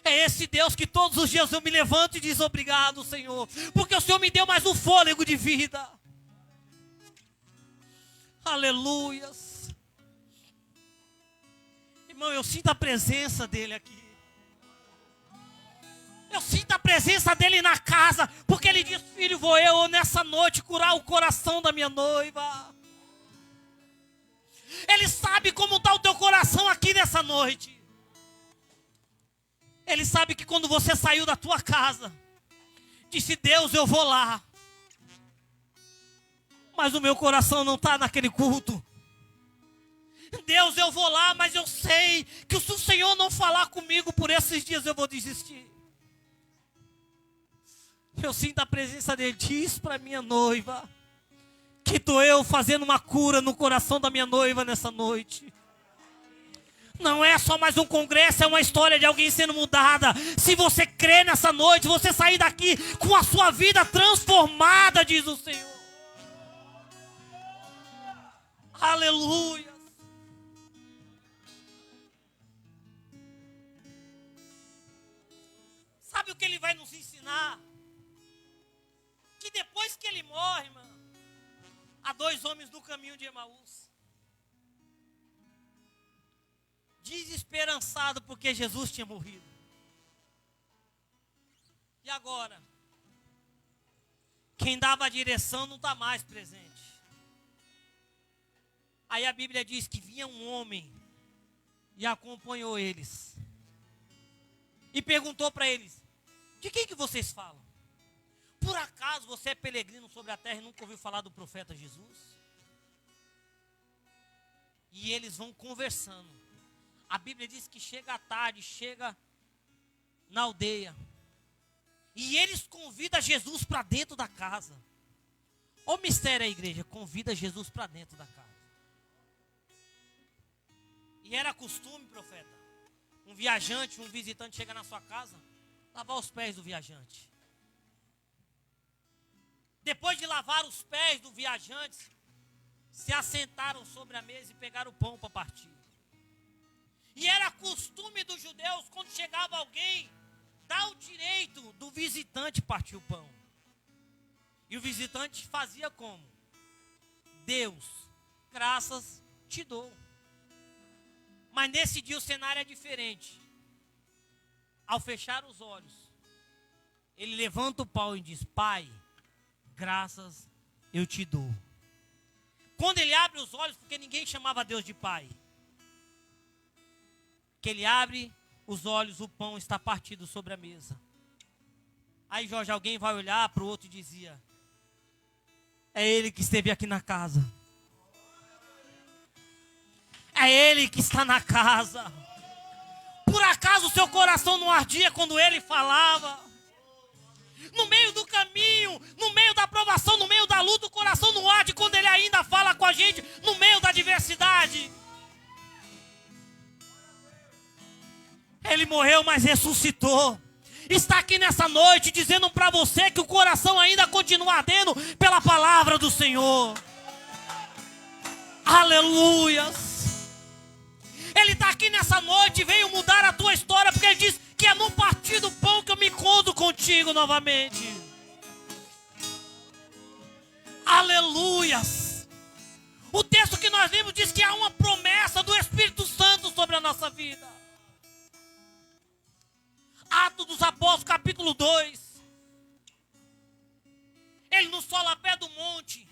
É esse Deus que todos os dias eu me levanto e diz obrigado, Senhor, porque o Senhor me deu mais um fôlego de vida. Aleluias. Irmão, eu sinto a presença dEle aqui. Eu sinto a presença dEle na casa, porque Ele diz, filho, vou eu nessa noite curar o coração da minha noiva. Ele sabe como está o teu coração aqui nessa noite. Ele sabe que quando você saiu da tua casa, disse, Deus, eu vou lá. Mas o meu coração não está naquele culto. Deus, eu vou lá, mas eu sei que se o Senhor não falar comigo por esses dias, eu vou desistir. Eu sinto a presença dele. Diz para minha noiva que estou eu fazendo uma cura no coração da minha noiva nessa noite. Não é só mais um congresso, é uma história de alguém sendo mudada. Se você crê nessa noite, você sair daqui com a sua vida transformada, diz o Senhor. Aleluia. Sabe o que ele vai nos ensinar? Que depois que ele morre, mano, há 2 homens no caminho de Emaús, desesperançado porque Jesus tinha morrido. E agora? Quem dava a direção não está mais presente. Aí a Bíblia diz que vinha um homem e acompanhou eles. E perguntou para eles: de quem que vocês falam? Por acaso você é peregrino sobre a terra e nunca ouviu falar do profeta Jesus? E eles vão conversando. A Bíblia diz que chega à tarde, chega na aldeia. E eles convidam Jesus para dentro da casa. Olha o mistério da igreja, convida Jesus para dentro da casa. E era costume, profeta, um viajante, um visitante chegar na sua casa, lavar os pés do viajante. Depois de lavar os pés do viajante, se assentaram sobre a mesa e pegaram o pão para partir. E era costume dos judeus, quando chegava alguém, dar o direito do visitante partir o pão. E o visitante fazia como? Deus, graças te dou. Mas nesse dia o cenário é diferente. Ao fechar os olhos, ele levanta o pão e diz: Pai, graças eu te dou. Quando ele abre os olhos, porque ninguém chamava Deus de Pai, que ele abre os olhos, o pão está partido sobre a mesa. Aí, Jorge, alguém vai olhar para o outro e dizia: é ele que esteve aqui na casa. É ele que está na casa. Por acaso o seu coração não ardia quando ele falava? No meio do caminho, no meio da provação, no meio da luta, o coração não arde quando ele ainda fala com a gente no meio da adversidade. Ele morreu, mas ressuscitou. Está aqui nessa noite dizendo para você que o coração ainda continua ardendo pela palavra do Senhor. Aleluias. Ele está aqui nessa noite e veio mudar a tua história, porque ele diz que é no partir do pão que eu me encontro contigo novamente. Aleluias. O texto que nós lemos diz que há uma promessa do Espírito Santo sobre a nossa vida. Atos dos Apóstolos, capítulo 2. Ele no solapé do monte,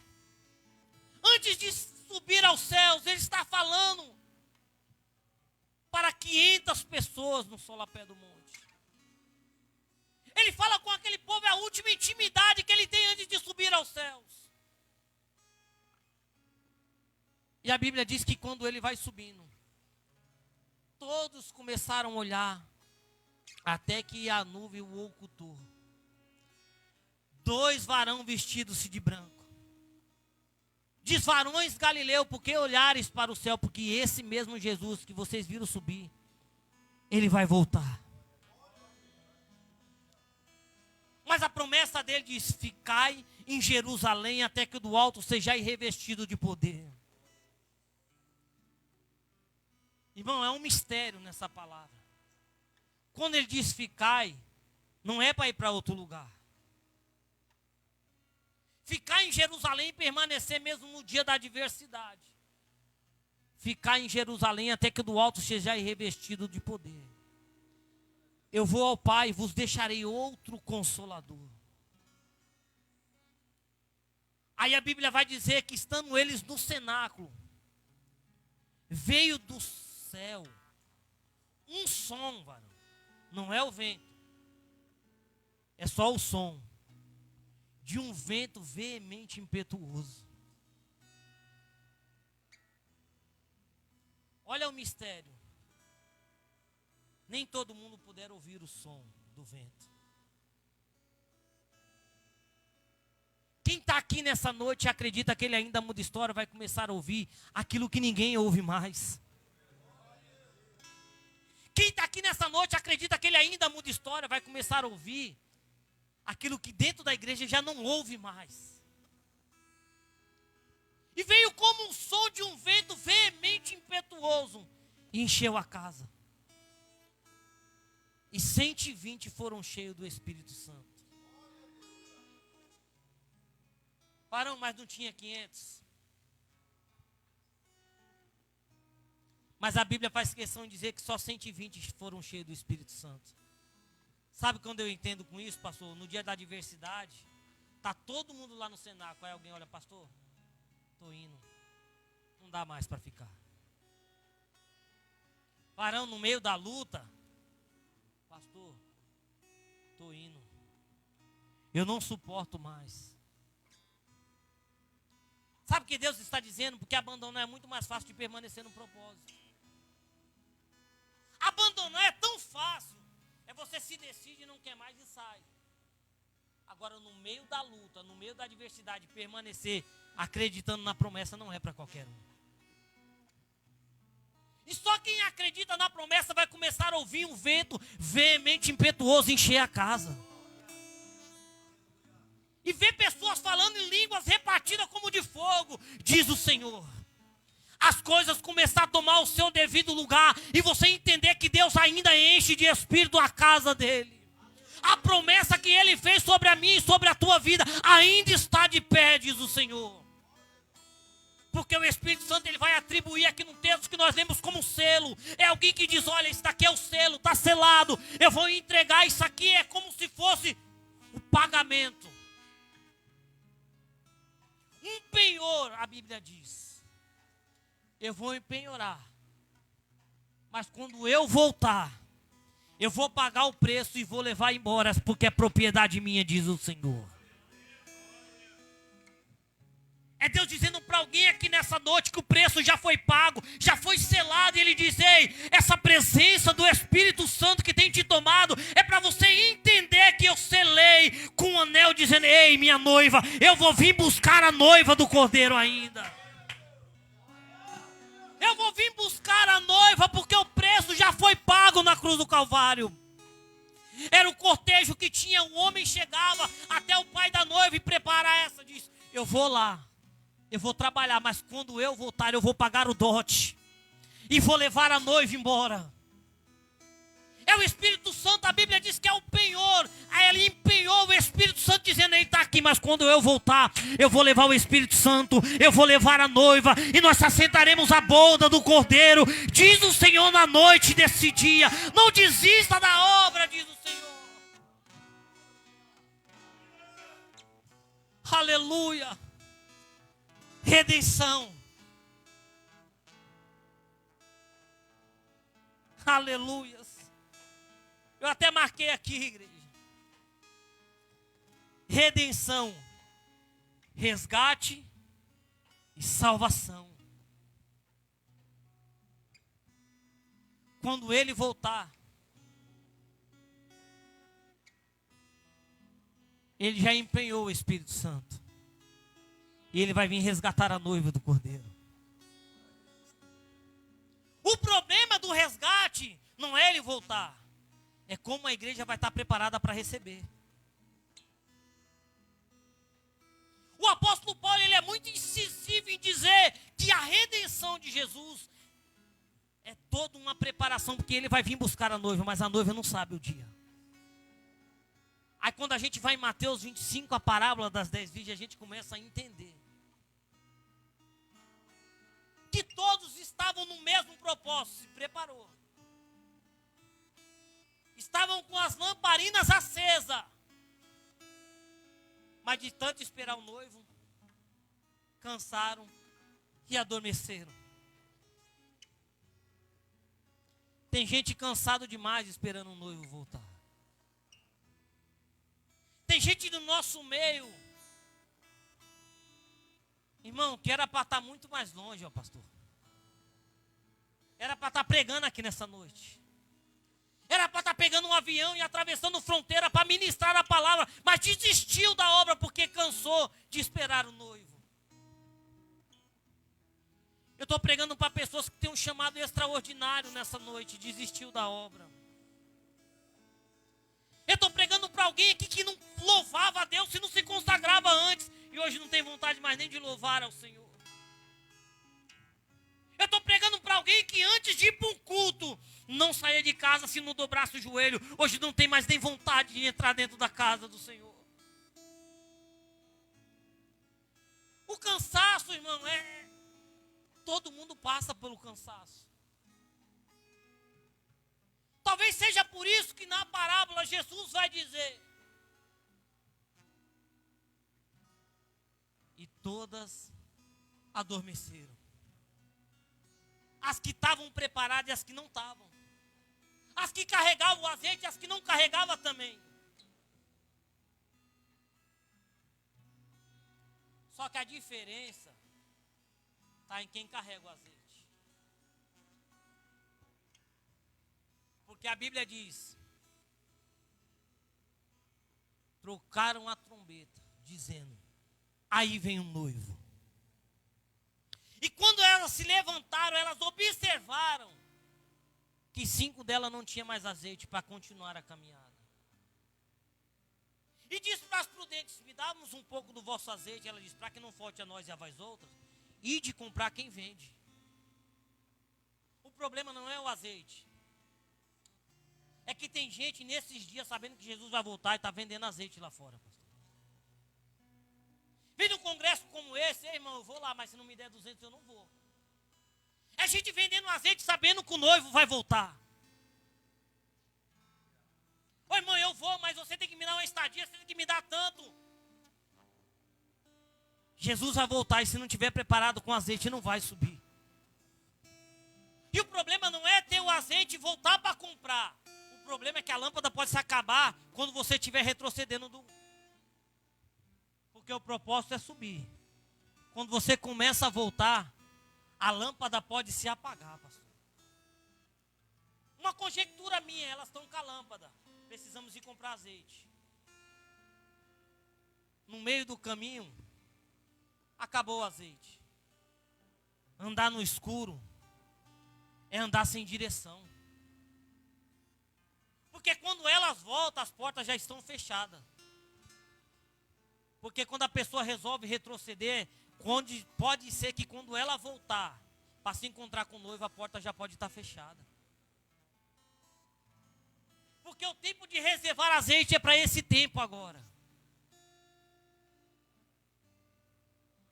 antes de subir aos céus, ele está falando para 500 pessoas no solapé do monte. Ele fala com aquele povo, é a última intimidade que ele tem antes de subir aos céus. E a Bíblia diz que quando ele vai subindo, todos começaram a olhar, até que a nuvem o ocultou. 2 varões vestidos-se de branco. Diz: varões Galileu, por que olhares para o céu? Porque esse mesmo Jesus que vocês viram subir, ele vai voltar. Mas a promessa dele diz: ficai em Jerusalém até que do alto sejais revestido de poder. Irmão, é um mistério nessa palavra. Quando ele diz ficai, não é para ir para outro lugar. Ficar em Jerusalém e permanecer mesmo no dia da adversidade. Ficar em Jerusalém até que do alto sejais revestido de poder. Eu vou ao Pai e vos deixarei outro Consolador. Aí a Bíblia vai dizer que estando eles no cenáculo, veio do céu um som, varão. Não é o vento, é só o som de um vento veemente impetuoso. Olha o mistério. Nem todo mundo puder ouvir o som do vento. Quem está aqui nessa noite e acredita que ele ainda muda história, vai começar a ouvir aquilo que ninguém ouve mais. Quem está aqui nessa noite e acredita que ele ainda muda história, vai começar a ouvir aquilo que dentro da igreja já não ouve mais. E veio como um som de um vento veemente impetuoso e encheu a casa. E 120 foram cheios do Espírito Santo. Varão, mas não tinha 500. Mas a Bíblia faz questão de dizer que só 120 foram cheios do Espírito Santo. Sabe quando eu entendo com isso, pastor? No dia da adversidade, está todo mundo lá no cenáculo. Aí alguém olha, pastor, estou indo. Não dá mais para ficar. Varão, no meio da luta, pastor, estou indo. Eu não suporto mais. Sabe o que Deus está dizendo? Porque abandonar é muito mais fácil de permanecer no propósito. Abandonar é tão fácil. É você se decide e não quer mais e sai. Agora, no meio da luta, no meio da adversidade, permanecer acreditando na promessa não é para qualquer um. E só quem acredita na promessa vai começar a ouvir um vento veemente, impetuoso encher a casa. E ver pessoas falando em línguas repartidas como de fogo, diz o Senhor. As coisas começar a tomar o seu devido lugar e você entender que Deus ainda enche de espírito a casa dele. A promessa que ele fez sobre a minha e sobre a tua vida ainda está de pé, diz o Senhor. Porque o Espírito Santo ele vai atribuir aqui no texto que nós lemos como selo. É alguém que diz, olha, isso daqui é o selo, está selado. Eu vou entregar, isso aqui é como se fosse o pagamento. Um penhor, a Bíblia diz. Eu vou empenhorar. Mas quando eu voltar, eu vou pagar o preço e vou levar embora, porque é propriedade minha, diz o Senhor. É Deus dizendo para alguém aqui nessa noite que o preço já foi pago, já foi selado. E Ele diz, ei, essa presença do Espírito Santo que tem te tomado, é para você entender que eu selei com um anel dizendo, ei, minha noiva, eu vou vir buscar a noiva do Cordeiro ainda. Eu vou vir buscar a noiva porque o preço já foi pago na cruz do Calvário. Era o cortejo que tinha, um homem chegava até o pai da noiva e prepara essa, diz, eu vou lá. Eu vou trabalhar, mas quando eu voltar, eu vou pagar o dote. E vou levar a noiva embora. É o Espírito Santo, a Bíblia diz que é o penhor. Aí ele empenhou o Espírito Santo dizendo, ele está aqui, mas quando eu voltar, eu vou levar o Espírito Santo, eu vou levar a noiva, e nós assentaremos a boda do Cordeiro. Diz o Senhor na noite desse dia, não desista da obra, diz o Senhor. Aleluia. Redenção. Aleluias. Eu até marquei aqui, igreja. Redenção, resgate e salvação. Quando ele voltar, ele já empenhou o Espírito Santo. E ele vai vir resgatar a noiva do Cordeiro. O problema do resgate não é ele voltar. É como a igreja vai estar preparada para receber. O apóstolo Paulo ele é muito incisivo em dizer que a redenção de Jesus é toda uma preparação, porque ele vai vir buscar a noiva, mas a noiva não sabe o dia. Aí quando a gente vai em Mateus 25, a parábola das 10 virgens, a gente começa a entender que todos estavam no mesmo propósito, se preparou. Estavam com as lamparinas acesas. Mas de tanto esperar o noivo, cansaram e adormeceram. Tem gente cansado demais esperando o noivo voltar. Tem gente do nosso meio, irmão, que era para estar muito mais longe, ó pastor. Era para estar pregando aqui nessa noite. Era para estar pegando um avião e atravessando fronteira para ministrar a palavra, mas desistiu da obra porque cansou de esperar o noivo. Eu estou pregando para pessoas que têm um chamado extraordinário nessa noite, desistiu da obra. Eu estou pregando para alguém aqui que não louvava a Deus se não se consagrava antes, e hoje não tem vontade mais nem de louvar ao Senhor. Eu estou pregando para alguém que antes de ir para um culto, não saía de casa se não dobrasse o joelho. Hoje não tem mais nem vontade de entrar dentro da casa do Senhor. O cansaço, irmão, todo mundo passa pelo cansaço. Talvez seja por isso que na parábola Jesus vai dizer: e todas adormeceram. As que estavam preparadas e as que não estavam. As que carregavam o azeite e as que não carregavam também. Só que a diferença está em quem carrega o azeite. Porque a Bíblia diz: trocaram a trombeta, dizendo: aí vem o noivo. E quando elas se levantaram, elas observaram que 5 delas não tinha mais azeite para continuar a caminhada. E disse para as prudentes: me dávamos um pouco do vosso azeite. Ela disse: para que não falte a nós e a vós outras, e de comprar quem vende. O problema não é o azeite. É que tem gente nesses dias sabendo que Jesus vai voltar e está vendendo azeite lá fora, pastor. Vem num congresso como esse: ei, irmão, eu vou lá, mas se não me der 200 eu não vou. É gente vendendo azeite sabendo que o noivo vai voltar. Ô, irmão, eu vou, mas você tem que me dar uma estadia, você tem que me dar tanto. Jesus vai voltar e se não estiver preparado com azeite não vai subir. E o problema não é ter o azeite e voltar para comprar. O problema é que a lâmpada pode se acabar quando você estiver retrocedendo porque o propósito é subir. Quando você começa a voltar, a lâmpada pode se apagar, pastor. Uma conjectura minha: elas estão com a lâmpada, precisamos ir comprar azeite. No meio do caminho, acabou o azeite. Andar no escuro é andar sem direção. Porque quando elas voltam, as portas já estão fechadas. Porque quando a pessoa resolve retroceder, pode ser que quando ela voltar para se encontrar com o noivo, a porta já pode estar fechada. Porque o tempo de reservar azeite é para esse tempo agora.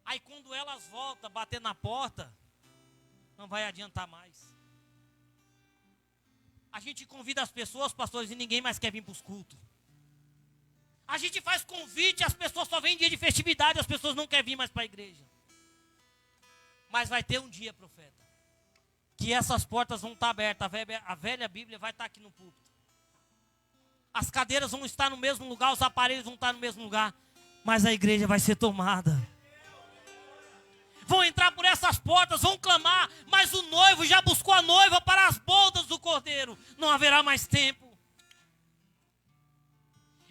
Aí quando elas voltam, bater na porta, não vai adiantar mais. A gente convida as pessoas, pastores, e ninguém mais quer vir para os cultos. A gente faz convite, as pessoas só vêm em dia de festividade, as pessoas não querem vir mais para a igreja. Mas vai ter um dia, profeta, que essas portas vão estar abertas, a velha Bíblia vai estar aqui no púlpito. As cadeiras vão estar no mesmo lugar, os aparelhos vão estar no mesmo lugar, mas a igreja vai ser tomada. Vão entrar por essas portas, vão clamar, mas o noivo já buscou a noiva para as bodas do Cordeiro. Não haverá mais tempo.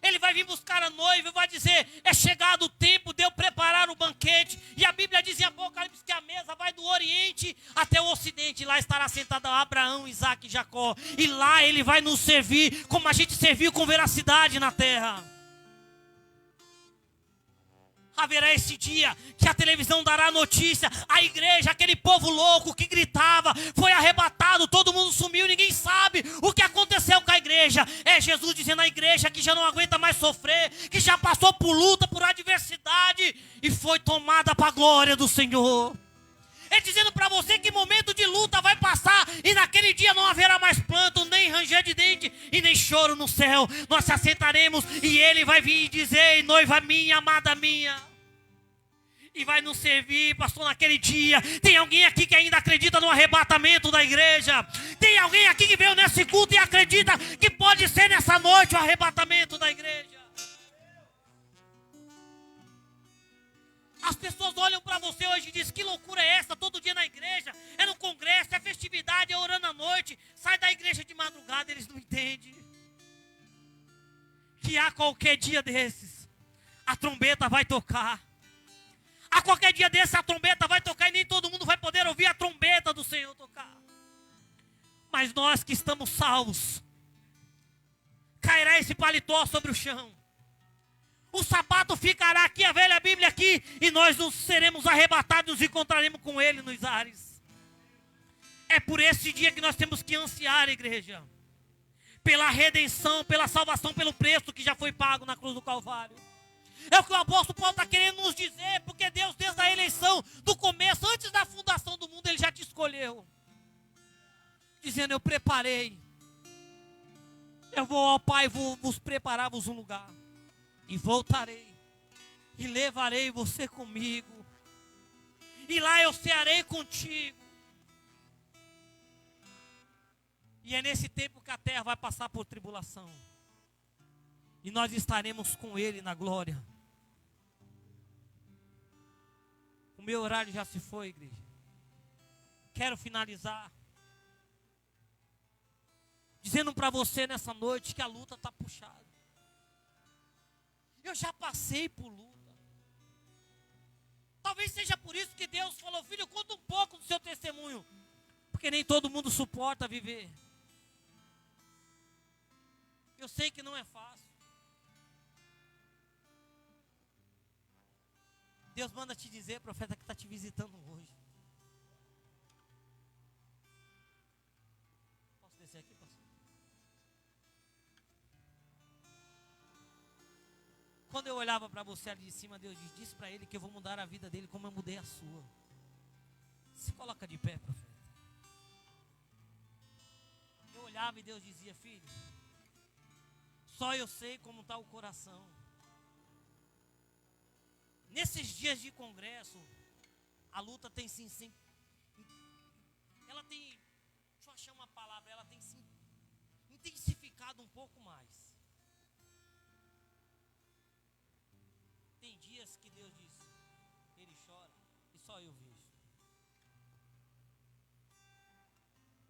Ele vai vir buscar a noiva e vai dizer: é chegado o tempo de eu preparar o banquete. E a Bíblia diz em Apocalipse que a mesa vai do Oriente até o Ocidente. Lá estará sentado Abraão, Isaac e Jacó. E lá ele vai nos servir como a gente serviu com veracidade na terra. Haverá esse dia que a televisão dará notícia: a igreja, aquele povo louco que gritava, foi arrebatado, todo mundo sumiu, ninguém sabe o que aconteceu com a igreja. É Jesus dizendo à igreja que já não aguenta mais sofrer, que já passou por luta, por adversidade e foi tomada para a glória do Senhor. Ele dizendo para você que momento de luta vai passar e naquele dia não haverá mais pranto, nem ranger de dente e nem choro no céu. Nós se assentaremos e ele vai vir e dizer: noiva minha, amada minha. E vai nos servir, pastor, naquele dia. Tem alguém aqui que ainda acredita no arrebatamento da igreja? Tem alguém aqui que veio nesse culto e acredita que pode ser nessa noite o arrebatamento da igreja? As pessoas olham para você hoje e dizem: que loucura é essa? Todo dia na igreja, é no congresso, é festividade, é orando à noite. Sai da igreja de madrugada, eles não entendem que a qualquer dia desses a trombeta vai tocar. A qualquer dia desses a trombeta vai tocar e nem todo mundo vai poder ouvir a trombeta do Senhor tocar. Mas nós que estamos salvos, cairá esse paletó sobre o chão. O sapato ficará aqui, a velha Bíblia aqui, e nós nos seremos arrebatados e nos encontraremos com Ele nos ares. É por esse dia que nós temos que ansiar, igreja. Pela redenção, pela salvação, pelo preço que já foi pago na cruz do Calvário. É o que o apóstolo Paulo está querendo nos dizer, porque Deus, desde a eleição, do começo, antes da fundação do mundo, Ele já te escolheu. Dizendo, eu preparei. Eu vou ao Pai, vou vos preparar-vos um lugar. E voltarei. E levarei você comigo. E lá eu cearei contigo. E é nesse tempo que a terra vai passar por tribulação. E nós estaremos com Ele na glória. O meu horário já se foi, igreja. Quero finalizar dizendo para você nessa noite que a luta está puxada. Eu já passei por luta. Talvez seja por isso que Deus falou, filho, conta um pouco do seu testemunho. Porque nem todo mundo suporta viver. Eu sei que não é fácil. Deus manda te dizer, profeta, que está te visitando hoje. Posso descer aqui, pastor? Quando eu olhava para você ali de cima, Deus disse para ele que eu vou mudar a vida dele como eu mudei a sua. Se coloca de pé, profeta. Eu olhava e Deus dizia, filho, só eu sei como está o coração. Nesses dias de congresso, a luta tem sim, ela tem, deixa eu achar uma palavra, ela tem se intensificado um pouco mais. Tem dias que Deus diz, ele chora e só eu vejo.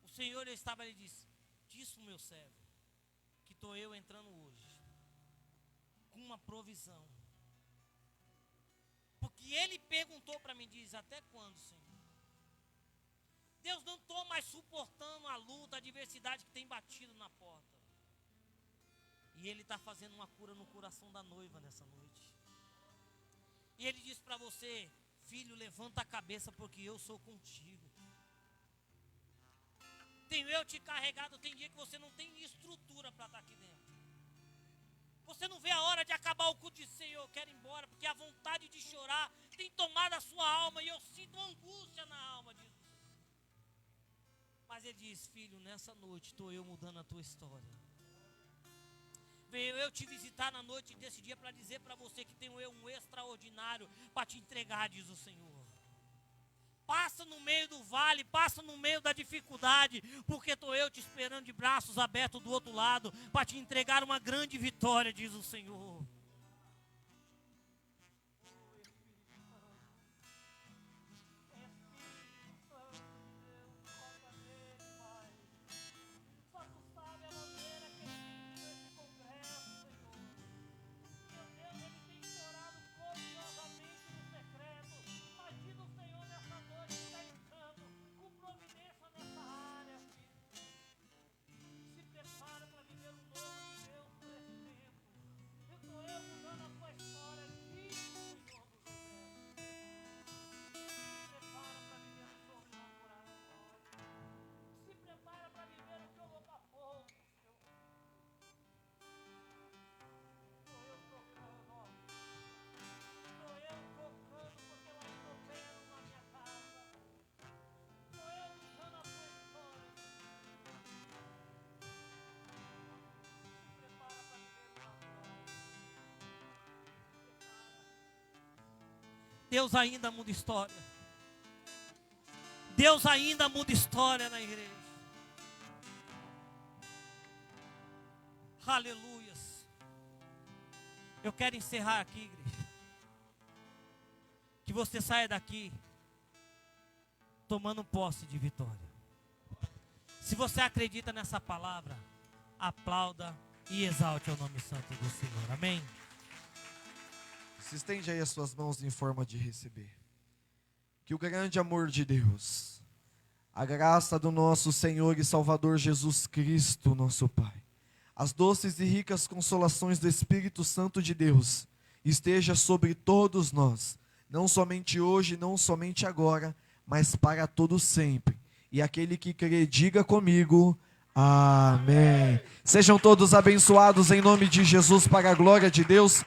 O Senhor estava ali e disse, disse o meu servo, que estou eu entrando hoje, com uma provisão. Porque ele perguntou para mim, diz, até quando, Senhor? Deus, não estou mais suportando a luta, a adversidade que tem batido na porta. E Ele está fazendo uma cura no coração da noiva nessa noite. E Ele diz para você, filho, levanta a cabeça porque eu sou contigo. Tenho eu te carregado, tem dia que você não tem estrutura para estar aqui dentro. Você não vê a hora de acabar o culto de Senhor, eu quero ir embora, porque a vontade de chorar tem tomado a sua alma e eu sinto angústia na alma de Jesus. Mas Ele diz, filho, nessa noite estou eu mudando a tua história. Veio eu te visitar na noite desse dia para dizer para você que tenho eu um extraordinário para te entregar, diz o Senhor. Passa no meio do vale, passa no meio da dificuldade, porque estou eu te esperando de braços abertos do outro lado, para te entregar uma grande vitória, diz o Senhor. Deus ainda muda história. Deus ainda muda história na igreja. Aleluias. Eu quero encerrar aqui, igreja. Que você saia daqui tomando posse de vitória. Se você acredita nessa palavra, aplauda e exalte o nome santo do Senhor. Amém? Se estende aí as suas mãos em forma de receber. Que o grande amor de Deus, a graça do nosso Senhor e Salvador Jesus Cristo, nosso Pai, as doces e ricas consolações do Espírito Santo de Deus, esteja sobre todos nós, não somente hoje, não somente agora, mas para todo sempre. E aquele que crê, diga comigo, amém. Sejam todos abençoados em nome de Jesus, para a glória de Deus.